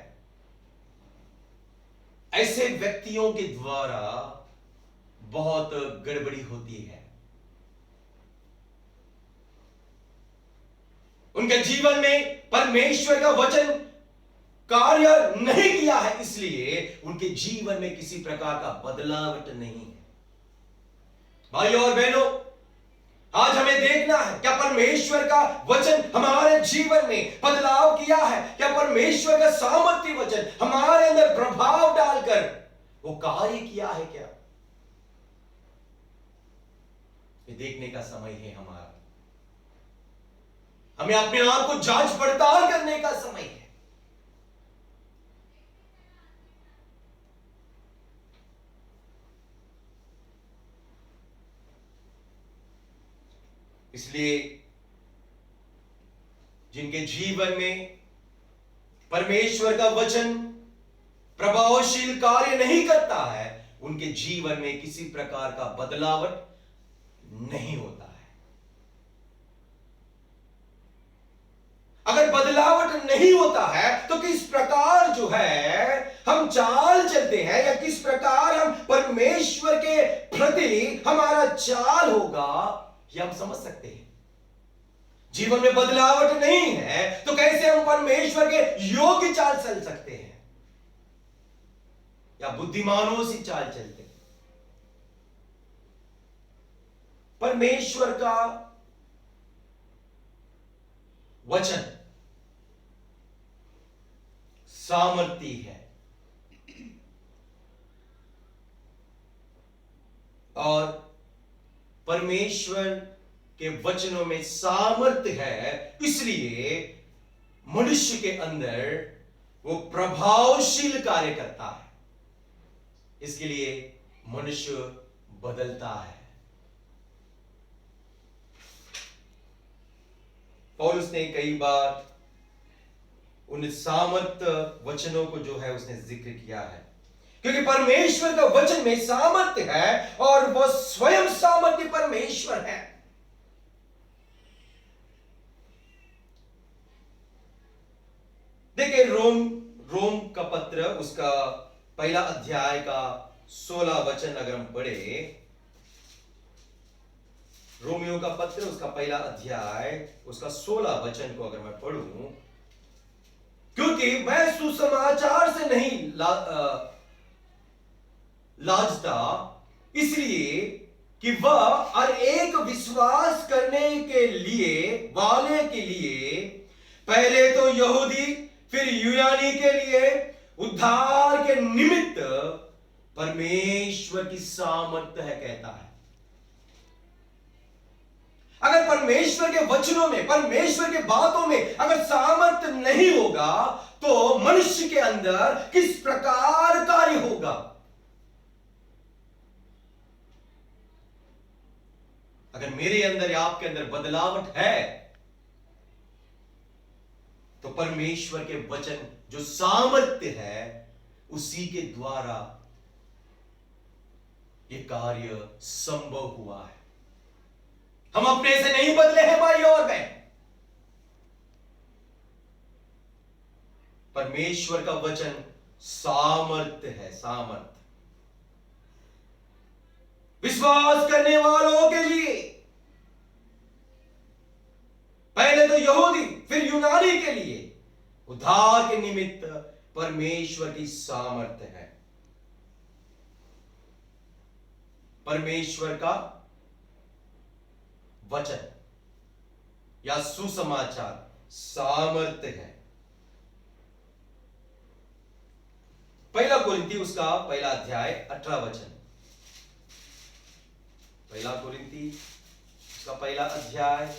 S1: ऐसे व्यक्तियों के द्वारा बहुत गड़बड़ी होती है। उनके जीवन में परमेश्वर का वचन कार्य नहीं किया है, इसलिए उनके जीवन में किसी प्रकार का बदलाव नहीं है। भाइयों और बहनों, आज हमें देखना है क्या परमेश्वर का वचन हमारे जीवन में बदलाव किया है, क्या परमेश्वर का सामर्थ्य वचन हमारे अंदर प्रभाव डालकर वो कार्य किया है क्या। ये देखने का समय है हमारा, हमें अपने आप को जांच पड़ताल करने का समय है। इसलिए जिनके जीवन में परमेश्वर का वचन प्रभावशील कार्य नहीं करता है, उनके जीवन में किसी प्रकार का बदलावट नहीं होता है। अगर बदलावट नहीं होता है तो किस प्रकार जो है हम चाल चलते हैं, या किस प्रकार हम परमेश्वर के प्रति हमारा चाल होगा, यह हम समझ सकते हैं। जीवन में बदलावट नहीं है तो कैसे हम परमेश्वर के योग्य चाल चल सकते हैं, या बुद्धिमानों से चाल चलते हैं। परमेश्वर का वचन सामर्थ्य है, और परमेश्वर के वचनों में सामर्थ्य है, इसलिए मनुष्य के अंदर वो प्रभावशील कार्य करता है। इसके लिए मनुष्य बदलता है। पौलुस ने कई बार उन सामर्थ्य वचनों को जो है उसने जिक्र किया है, क्योंकि परमेश्वर का वचन में सामर्थ्य है और वह स्वयं सामर्थ्य परमेश्वर है। देखिए रोम का पत्र, उसका पहला अध्याय का 16 वचन अगर हम पढ़े, रोमियो का पत्र उसका पहला अध्याय उसका 16 वचन को अगर मैं पढ़ूं, क्योंकि मैं सुसमाचार से नहीं लाजता, इसलिए कि वह हर एक विश्वास करने के लिए वाले के लिए पहले तो यहूदी फिर यूनानी के लिए उद्धार के निमित्त परमेश्वर की सामर्थ्य है कहता है। अगर परमेश्वर के वचनों में, परमेश्वर के बातों में अगर सामर्थ्य नहीं होगा तो मनुष्य के अंदर किस प्रकार कार्य होगा। अगर मेरे अंदर या आपके अंदर बदलावट है तो परमेश्वर के वचन जो सामर्थ्य है उसी के द्वारा यह कार्य संभव हुआ है। हम अपने से नहीं बदले हैं भाई और बहन, परमेश्वर का वचन सामर्थ्य है, सामर्थ्य विश्वास करने वालों के लिए, पहले तो यहूदी फिर यूनानी के लिए उद्धार के निमित्त परमेश्वर की सामर्थ्य है। परमेश्वर का वचन या सुसमाचार सामर्थ्य है। पहला कोरिन्थी उसका पहला अध्याय 18 वचन, पहला कोरिन्थी उसका पहला अध्याय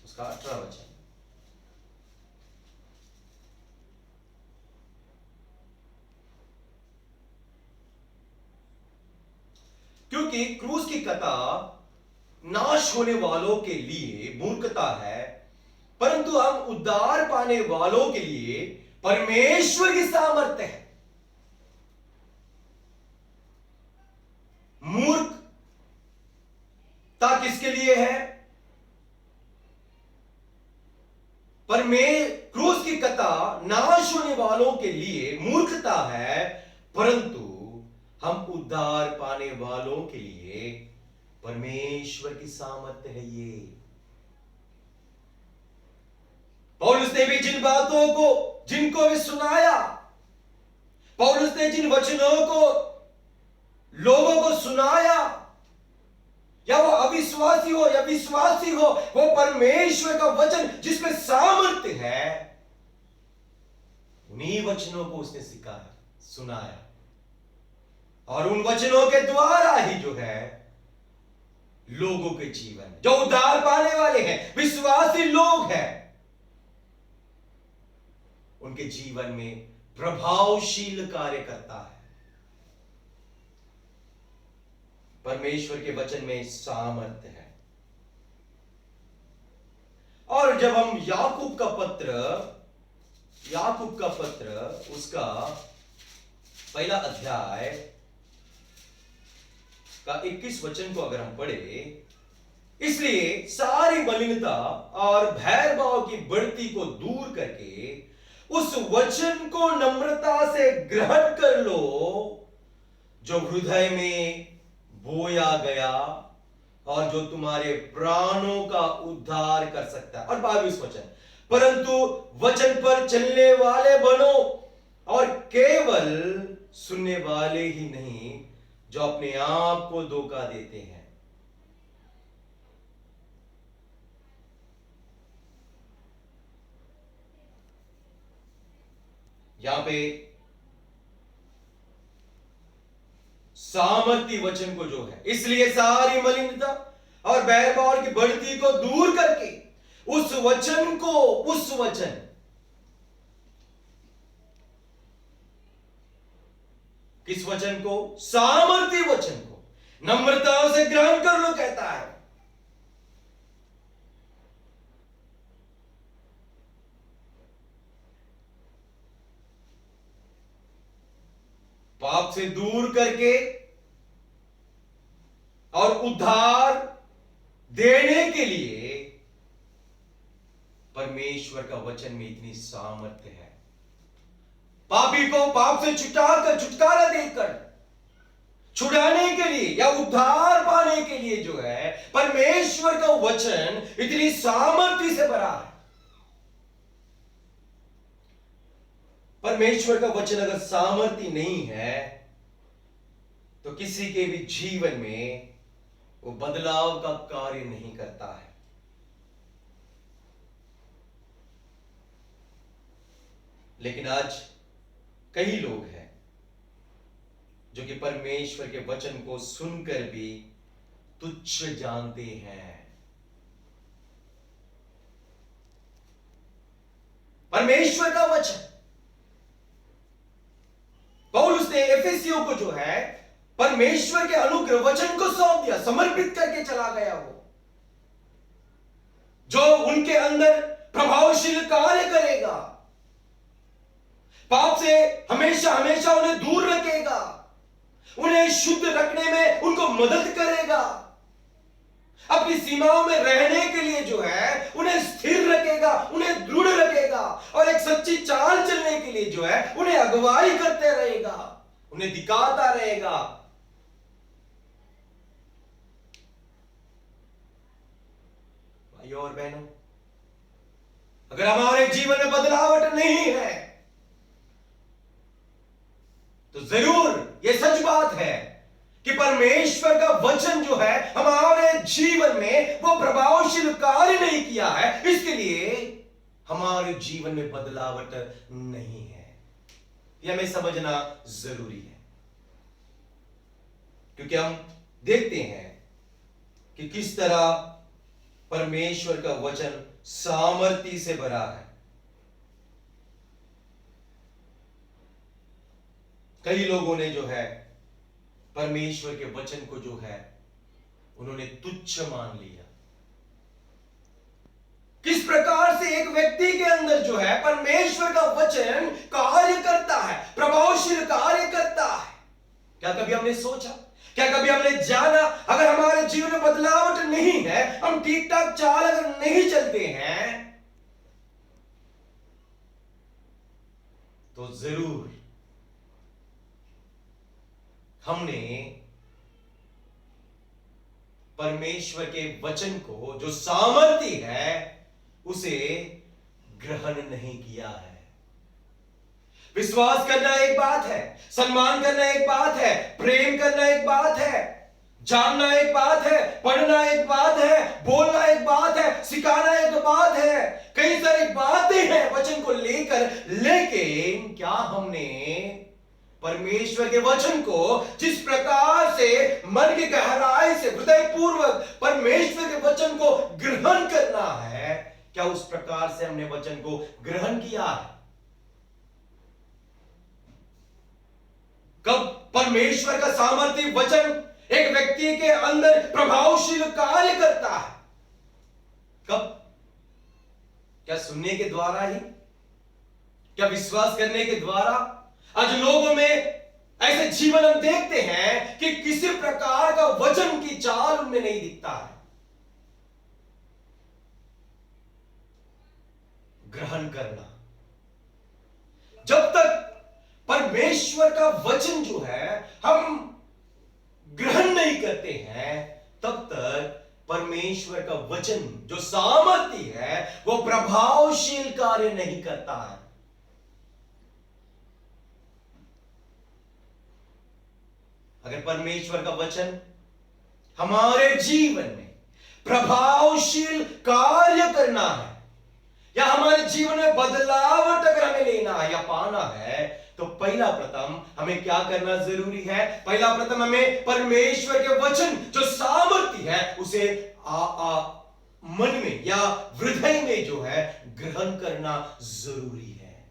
S1: उसका 18 वचन। क्योंकि क्रूस की कथा नाश होने वालों के लिए मूर्खता है, परंतु हम उद्धार पाने वालों के लिए परमेश्वर की सामर्थ्य है। मूर्खता किसके लिए है? क्रूस की कथा नाश होने वालों के लिए मूर्खता है, परंतु हम उद्धार पाने वालों के लिए परमेश्वर की सामर्थ्य है। ये पौलुस ने भी जिन बातों को जिनको भी सुनाया, पौलुस ने जिन वचनों को लोगों को सुनाया, या वो अविश्वासी हो या विश्वासी हो, वो परमेश्वर का वचन जिसमें सामर्थ्य है, उन्हीं वचनों को उसने सिखाया, सुनाया, और उन वचनों के द्वारा ही जो है लोगों के जीवन जो उद्धार पाने वाले हैं, विश्वासी लोग हैं, उनके जीवन में प्रभावशील कार्य करता है। परमेश्वर के वचन में सामर्थ्य है। और जब हम याकूब का पत्र उसका पहला अध्याय का 21 वचन को अगर हम पढ़े, इसलिए सारी मलिनता और भैरभाव की बढ़ती को दूर करके उस वचन को नम्रता से ग्रहण कर लो जो हृदय में बोया गया और जो तुम्हारे प्राणों का उद्धार कर सकता है। और 22 वचन, परंतु वचन पर चलने वाले बनो और केवल सुनने वाले ही नहीं जो अपने आप को धोखा देते हैं। यहां पे सामर्थ्य वचन को जो है, इसलिए सारी मलिनता और बैरभाव की बढ़ती को दूर करके उस वचन किस वचन को? सामर्थ्य वचन को नम्रता से ग्रहण कर लो, कहता है। पाप से दूर करके और उद्धार देने के लिए परमेश्वर का वचन में इतनी सामर्थ्य है। पापी को पाप से छुटकारा देकर छुड़ाने के लिए या उद्धार पाने के लिए जो है परमेश्वर का वचन इतनी सामर्थ्य से भरा है। परमेश्वर का वचन अगर सामर्थ्य नहीं है तो किसी के भी जीवन में वो बदलाव का कार्य नहीं करता है। लेकिन आज कई लोग हैं जो कि परमेश्वर के वचन को सुनकर भी तुच्छ जानते हैं। परमेश्वर का वचन, पौलुस ने एफेसियों को जो है परमेश्वर के अनुग्रह वचन को सौंप दिया, समर्पित करके चला गया, वो जो उनके अंदर प्रभावशील कार्य करेगा, पाप से हमेशा हमेशा उन्हें दूर रखेगा, उन्हें शुद्ध रखने में उनको मदद करेगा, अपनी सीमाओं में रहने के लिए जो है उन्हें स्थिर रखेगा, उन्हें दृढ़ रखेगा, और एक सच्ची चाल चलने के लिए जो है उन्हें अगुवाई करते रहेगा, उन्हें दिखाता रहेगा। भाइयों और बहनों, अगर हमारे जीवन में बदलावट नहीं है तो जरूर यह सच बात है कि परमेश्वर का वचन जो है हमारे जीवन में वो प्रभावशील कार्य नहीं किया है, इसके लिए हमारे जीवन में बदलावट नहीं है। यह हमें समझना जरूरी है, क्योंकि हम देखते हैं कि किस तरह परमेश्वर का वचन सामर्थ्य से भरा है। कई लोगों ने जो है परमेश्वर के वचन को जो है उन्होंने तुच्छ मान लिया। किस प्रकार से एक व्यक्ति के अंदर जो है परमेश्वर का वचन कार्य करता है, प्रभावशील कार्य करता है। क्या कभी हमने सोचा, क्या कभी हमने जाना, अगर हमारे जीवन में बदलावट नहीं है, हम ठीक ठाक चाल अगर नहीं चलते हैं, तो जरूर हमने परमेश्वर के वचन को जो सामर्थ्य है उसे ग्रहण नहीं किया है। विश्वास करना एक बात है, सम्मान करना एक बात है, प्रेम करना एक बात है, जानना एक बात है, पढ़ना एक बात है, बोलना एक बात है, सिखाना एक बात है, कई सारी बातें हैं वचन को लेकर। लेकिन क्या हमने परमेश्वर के वचन को जिस प्रकार से मन की गहराई से हृदय पूर्वक परमेश्वर के वचन को ग्रहण करना है, क्या उस प्रकार से हमने वचन को ग्रहण किया है? कब परमेश्वर का सामर्थ्य वचन एक व्यक्ति के अंदर प्रभावशील कार्य करता है? कब? क्या सुनने के द्वारा ही? क्या विश्वास करने के द्वारा? आज लोगों में ऐसे जीवन हम देखते हैं कि किसी प्रकार का वचन की चाल उनमें नहीं दिखता है। ग्रहण करना, जब तक परमेश्वर का वचन जो है हम ग्रहण नहीं करते हैं, तब तक परमेश्वर का वचन जो सामर्थ्य है वो प्रभावशील कार्य नहीं करता है। अगर परमेश्वर का वचन हमारे जीवन में प्रभावशील कार्य करना है या हमारे जीवन में बदलावट अगर हमें लेना है या पाना है, तो पहला प्रथम हमें क्या करना जरूरी है? पहला प्रथम हमें परमेश्वर के वचन जो सामर्थ्य है उसे मन में या हृदय में जो है ग्रहण करना जरूरी है।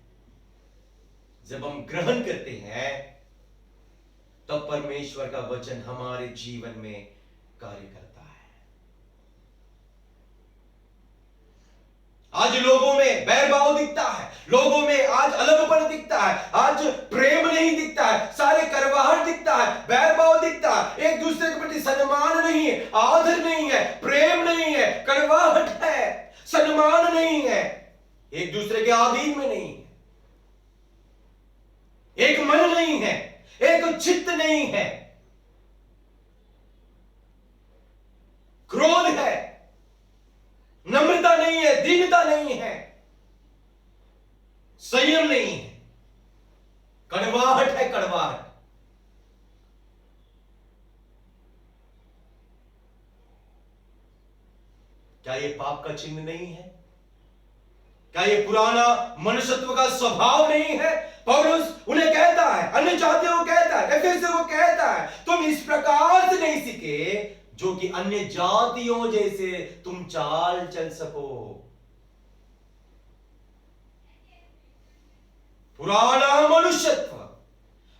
S1: जब हम ग्रहण करते हैं तब परमेश्वर का वचन हमारे जीवन में कार्य करता है। आज लोगों में बैरभाव दिखता है, लोगों में आज अलगपन दिखता है, आज प्रेम नहीं दिखता है, सारे करवाहट दिखता है, बैरभाव दिखता है, एक दूसरे के प्रति सम्मान नहीं है, आदर नहीं है, प्रेम नहीं है, करवाहट है, सम्मान नहीं है, एक दूसरे के अधीन में नहीं है, एक मन नहीं है, एक चित्त नहीं है, क्रोध है, नम्रता नहीं है, दीनता नहीं है, संयम नहीं है, कड़वाहट है, कड़वाहट। क्या ये पाप का चिन्ह नहीं है? क्या ये पुराना मनुष्यत्व का स्वभाव नहीं है? पौलुस उन्हें कहता है, अन्य जातियों को कहता है, एफेसियों को कहता है, तुम इस प्रकार से नहीं सीखे जो कि अन्य जातियों जैसे तुम चाल चल सको। पुराना मनुष्यत्व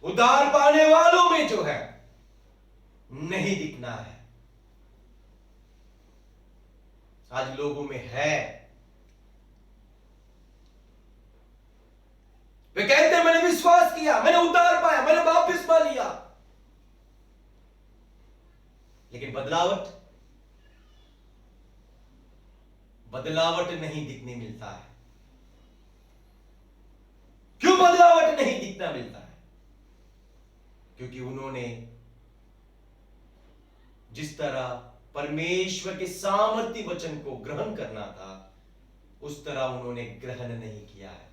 S1: उद्धार पाने वालों में जो है नहीं दिखना है। आज लोगों में है। वे कहते हैं मैंने विश्वास किया, मैंने उद्धार पाया, मैंने बपतिस्मा लिया, लेकिन बदलावट नहीं दिखने मिलता है। क्यों बदलावट नहीं दिखना मिलता है? क्योंकि उन्होंने जिस तरह परमेश्वर के सामर्थ्य वचन को ग्रहण करना था उस तरह उन्होंने ग्रहण नहीं किया है।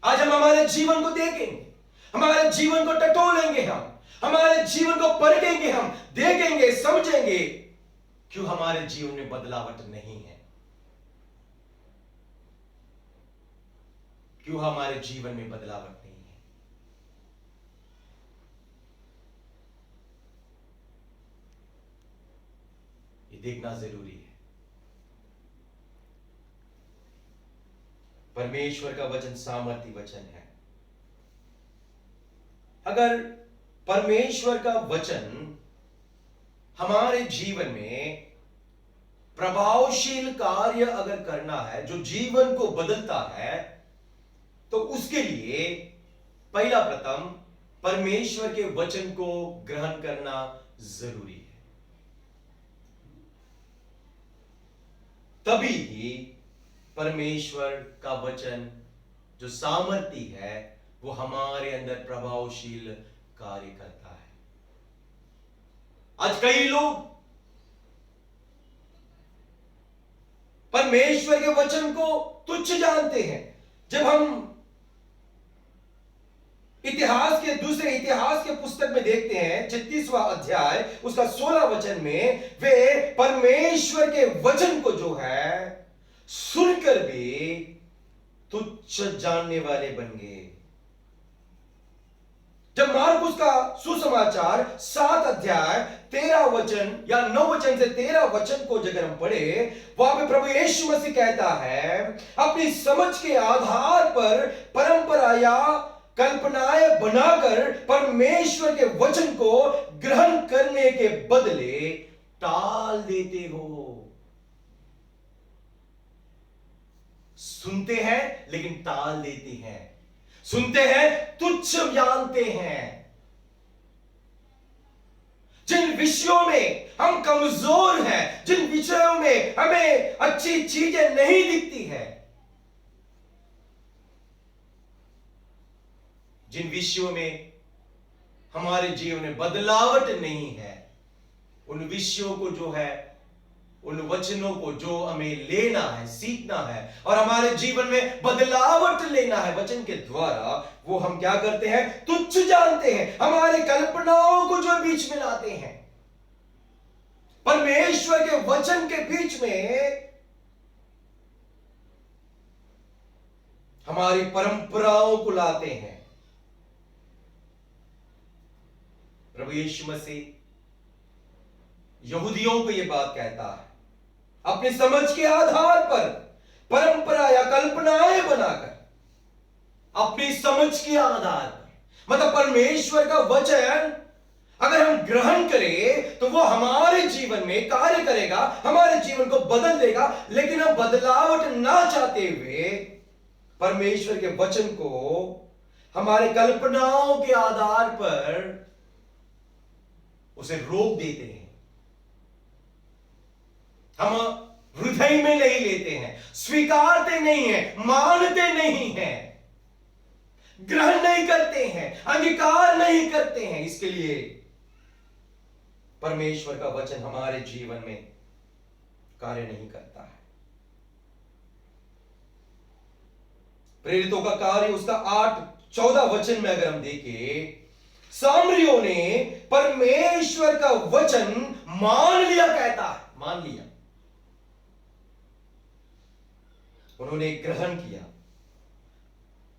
S1: आज हम हमारे जीवन को देखेंगे, हमारे जीवन को टटोलेंगे, हम हमारे जीवन को परखेंगे, हम देखेंगे, समझेंगे क्यों हमारे जीवन में बदलावट नहीं है, क्यों हमारे जीवन में बदलावट नहीं है। ये देखना जरूरी है। परमेश्वर का वचन सामर्थ्य वचन है। अगर परमेश्वर का वचन हमारे जीवन में प्रभावशील कार्य अगर करना है, जो जीवन को बदलता है, तो उसके लिए पहला प्रथम परमेश्वर के वचन को ग्रहण करना जरूरी है। तभी ही परमेश्वर का वचन जो सामर्थ्य है वो हमारे अंदर प्रभावशील कार्य करता है। आज कई लोग परमेश्वर के वचन को तुच्छ जानते हैं। जब हम दूसरे इतिहास के पुस्तक में देखते हैं 36वां अध्याय उसका 16 वचन में, वे परमेश्वर के वचन को जो है सुनकर भी तुच्छ जानने वाले बन गए। जब मार्कुस का सुसमाचार 7 अध्याय 13 वचन या 9 वचन से 13 वचन को अगर हम पढ़े, वहां पे प्रभु यीशु मसीह कहता है, अपनी समझ के आधार पर परंपरा या कल्पनाएं बनाकर परमेश्वर के वचन को ग्रहण करने के बदले टाल देते हो। सुनते हैं लेकिन टाल देते हैं, सुनते हैं तुच्छ जानते हैं। जिन विषयों में हम कमजोर हैं, जिन विषयों में हमें अच्छी चीजें नहीं दिखती है, जिन विषयों में हमारे जीवन में बदलावट नहीं है, उन विषयों को जो है, उन वचनों को जो हमें लेना है, सीखना है और हमारे जीवन में बदलावट लेना है वचन के द्वारा, वो हम क्या करते हैं? तुच्छ जानते हैं। हमारे कल्पनाओं को जो बीच में लाते हैं, परमेश्वर के वचन के बीच में हमारी परंपराओं को लाते हैं। प्रभु यीशु मसीह यहूदियों को यह बात कहता है, अपनी समझ के आधार पर परंपरा या कल्पनाएं बनाकर, अपनी समझ के आधार पर, मतलब परमेश्वर का वचन अगर हम ग्रहण करें तो वो हमारे जीवन में कार्य करेगा, हमारे जीवन को बदल देगा। लेकिन हम बदलावट ना चाहते हुए परमेश्वर के वचन को हमारे कल्पनाओं के आधार पर उसे रोक देते हैं। हम हृदय में नहीं लेते हैं, स्वीकारते नहीं हैं, मानते नहीं हैं, ग्रहण नहीं करते हैं, अंगीकार नहीं करते हैं। इसके लिए परमेश्वर का वचन हमारे जीवन में कार्य नहीं करता है। प्रेरितों का कार्य उसका 8-14 वचन में अगर हम देखें, सामरियों ने परमेश्वर का वचन मान लिया, कहता है, मान लिया, उन्होंने ग्रहण किया।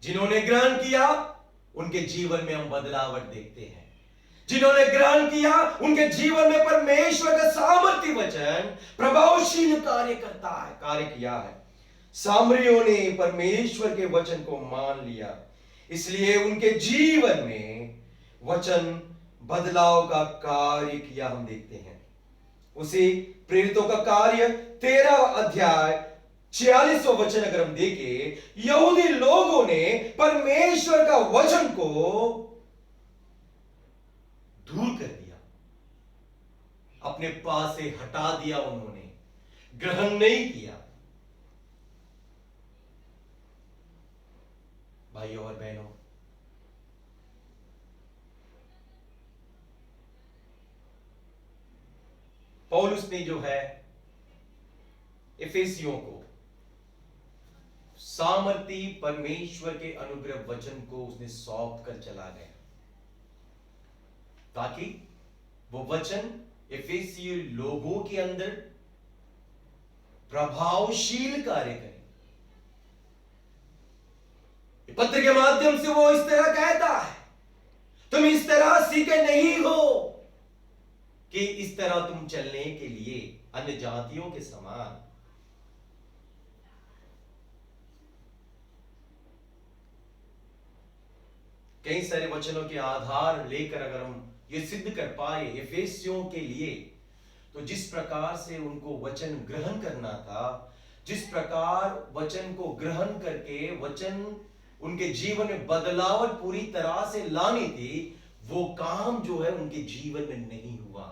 S1: जिन्होंने ग्रहण किया उनके जीवन में हम बदलावट देखते हैं। जिन्होंने ग्रहण किया उनके जीवन में परमेश्वर का सामर्थ्य वचन प्रभावशील कार्य करता है, कार्य किया है। सामरियों ने परमेश्वर के वचन को मान लिया, इसलिए उनके जीवन में वचन बदलाव का कार्य किया हम देखते हैं। उसी प्रेरितों का कार्य 13 अध्याय 46वां वचन अगर हम देखें, यहूदी लोगों ने परमेश्वर का वचन को दूर कर दिया, अपने पास से हटा दिया, उन्होंने ग्रहण नहीं किया। भाइयों और बहनों, पौलुस ने जो है इफिसियों को सामर्थी परमेश्वर के अनुग्रह वचन को उसने सौंप कर चला गया, ताकि वो वचन इफिसियों लोगों के अंदर प्रभावशील कार्य करे। पत्र के माध्यम से वो इस तरह कहता है, तुम इस तरह सीखे नहीं हो कि इस तरह तुम चलने के लिए अन्य जातियों के समान। कई सारे वचनों के आधार लेकर अगर हम ये सिद्ध कर पाए एफेसियों के लिए, तो जिस प्रकार से उनको वचन ग्रहण करना था, जिस प्रकार वचन को ग्रहण करके वचन उनके जीवन में बदलावट पूरी तरह से लानी थी, वो काम जो है उनके जीवन में नहीं हुआ।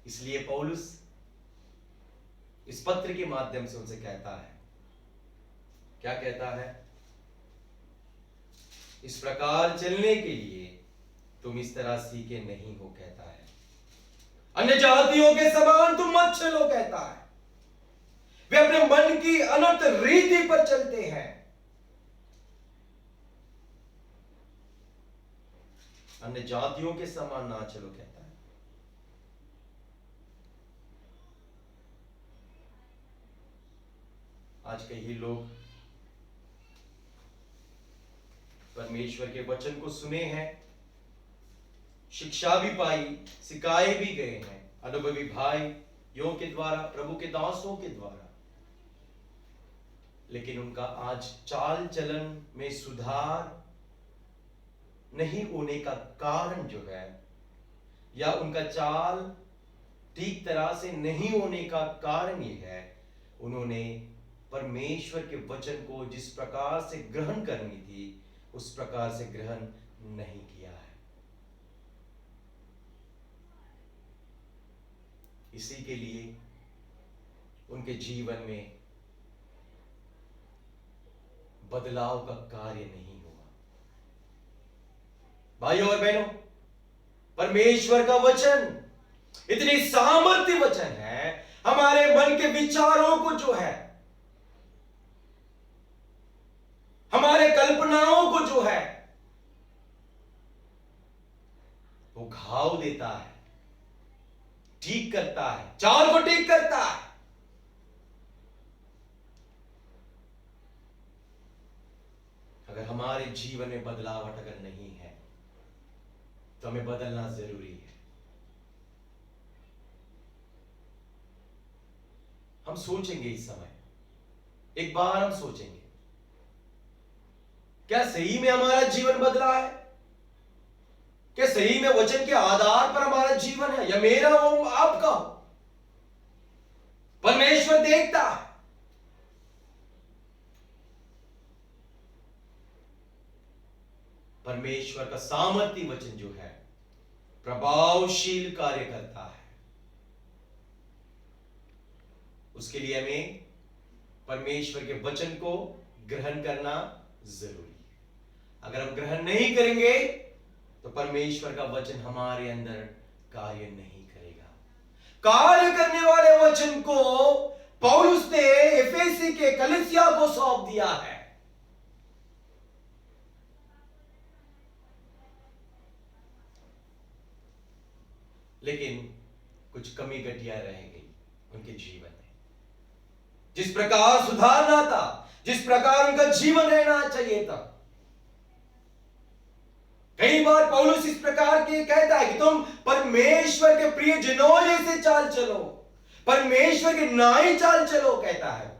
S1: इसलिए पौलुस इस पत्र के माध्यम से उनसे कहता है, क्या कहता है? इस प्रकार चलने के लिए तुम इस तरह सीखे नहीं हो, कहता है। अन्य जातियों के समान तुम मत चलो, कहता है। वे अपने मन की अनर्थ रीति पर चलते हैं। अन्य जातियों के समान ना चलो, कहता है। आज कई लोग परमेश्वर के वचन को सुने हैं, शिक्षा भी पाई, सिखाए भी गए हैं अनुभवी भाइयों के द्वारा, प्रभु के दासों के द्वारा, लेकिन उनका आज चाल चलन में सुधार नहीं होने का कारण जो है, या उनका चाल ठीक तरह से नहीं होने का कारण यह है, उन्होंने परमेश्वर के वचन को जिस प्रकार से ग्रहण करनी थी उस प्रकार से ग्रहण नहीं किया है। इसी के लिए उनके जीवन में बदलाव का कार्य नहीं हुआ। भाइयों और बहनों, परमेश्वर का वचन इतनी सामर्थ्य वचन है, हमारे मन के विचारों को जो है, हमारे कल्पनाओं को जो है, वो घाव देता है, ठीक करता है, चाल को ठीक करता है। अगर हमारे जीवन में बदलावट अगर नहीं है तो हमें बदलना जरूरी है। हम सोचेंगे इस समय, एक बार हम सोचेंगे, क्या सही में हमारा जीवन बदला है? क्या सही में वचन के आधार पर हमारा जीवन है, या मेरा हो आपका हो? परमेश्वर देखता है। परमेश्वर का सामर्थ्य वचन जो है प्रभावशील कार्य करता है। उसके लिए हमें परमेश्वर के वचन को ग्रहण करना जरूरी है। अगर हम ग्रहण नहीं करेंगे तो परमेश्वर का वचन हमारे अंदर कार्य नहीं करेगा। कार्य करने वाले वचन को पौलुस ने एफेसी के कलीसिया को सौंप दिया है। लेकिन कुछ कमी घटिया रह गई उनके जीवन में। जिस प्रकार सुधारना था, जिस प्रकार उनका जीवन रहना चाहिए था, कई बार पौलुस इस प्रकार के कहता है कि तुम परमेश्वर के प्रिय जनों जैसे चाल चलो, परमेश्वर के नाई चाल चलो, कहता है।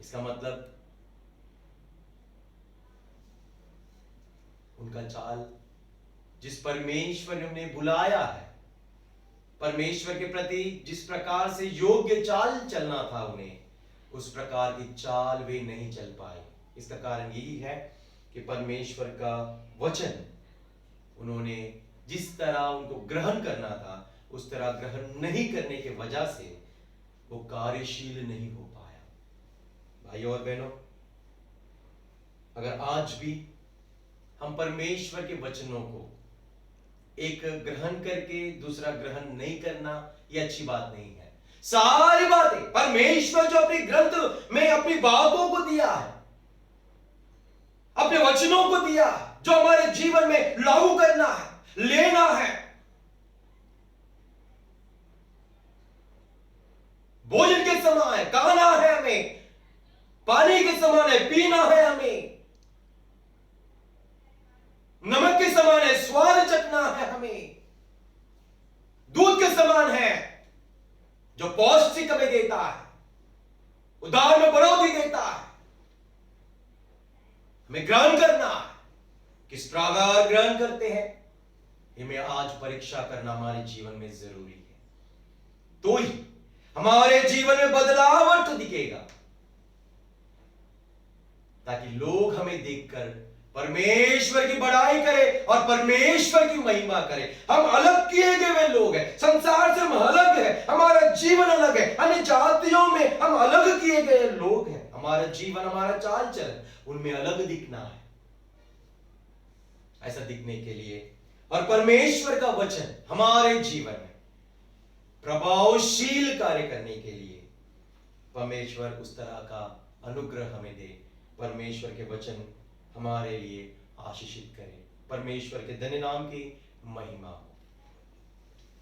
S1: इसका मतलब उनका चाल, जिस परमेश्वर ने उन्हें बुलाया है, परमेश्वर के प्रति जिस प्रकार से योग्य चाल चलना था उन्हें, उस प्रकार की चाल वे नहीं चल पाए। इसका कारण यही है कि परमेश्वर का वचन उन्होंने जिस तरह उनको ग्रहण करना था उस तरह ग्रहण नहीं करने की वजह से वो कार्यशील नहीं हो पाया। भाइयों और बहनों, अगर आज भी हम परमेश्वर के वचनों को एक ग्रहण करके दूसरा ग्रहण नहीं करना, यह अच्छी बात नहीं है। सारी बातें परमेश्वर जो अपने ग्रंथ में अपनी बातों को दिया है, अपने वचनों को दिया, जो हमारे जीवन में लागू करना है, लेना है। भोजन के समान है, खाना है हमें, पानी के समान है, पीना है हमें, नमक के समान है, स्वाद चखना है हमें, दूध के समान है जो पौष्टिक हमें देता है, उदार में बढ़ोतरी देता है। हमें ग्रहण करना है। किस प्रकार ग्रहण करते हैं, हमें आज परीक्षा करना हमारे जीवन में जरूरी है। तो ही हमारे जीवन में बदलाव दिखेगा, ताकि लोग हमें देखकर परमेश्वर की बड़ाई करें और परमेश्वर की महिमा करें। हम अलग किए गए लोग हैं, संसार से हम अलग हैं, हमारा जीवन अलग है। अन्य जातियों में हम अलग किए गए लोग हैं, हमारा जीवन, हमारा चाल चलन उनमें अलग दिखना है। ऐसा दिखने के लिए और परमेश्वर का वचन हमारे जीवन में प्रभावशील कार्य करने के लिए परमेश्वर उस तरह का अनुग्रह हमें दे। परमेश्वर के वचन हमारे लिए आशीषित करे। परमेश्वर के धन्य नाम की महिमा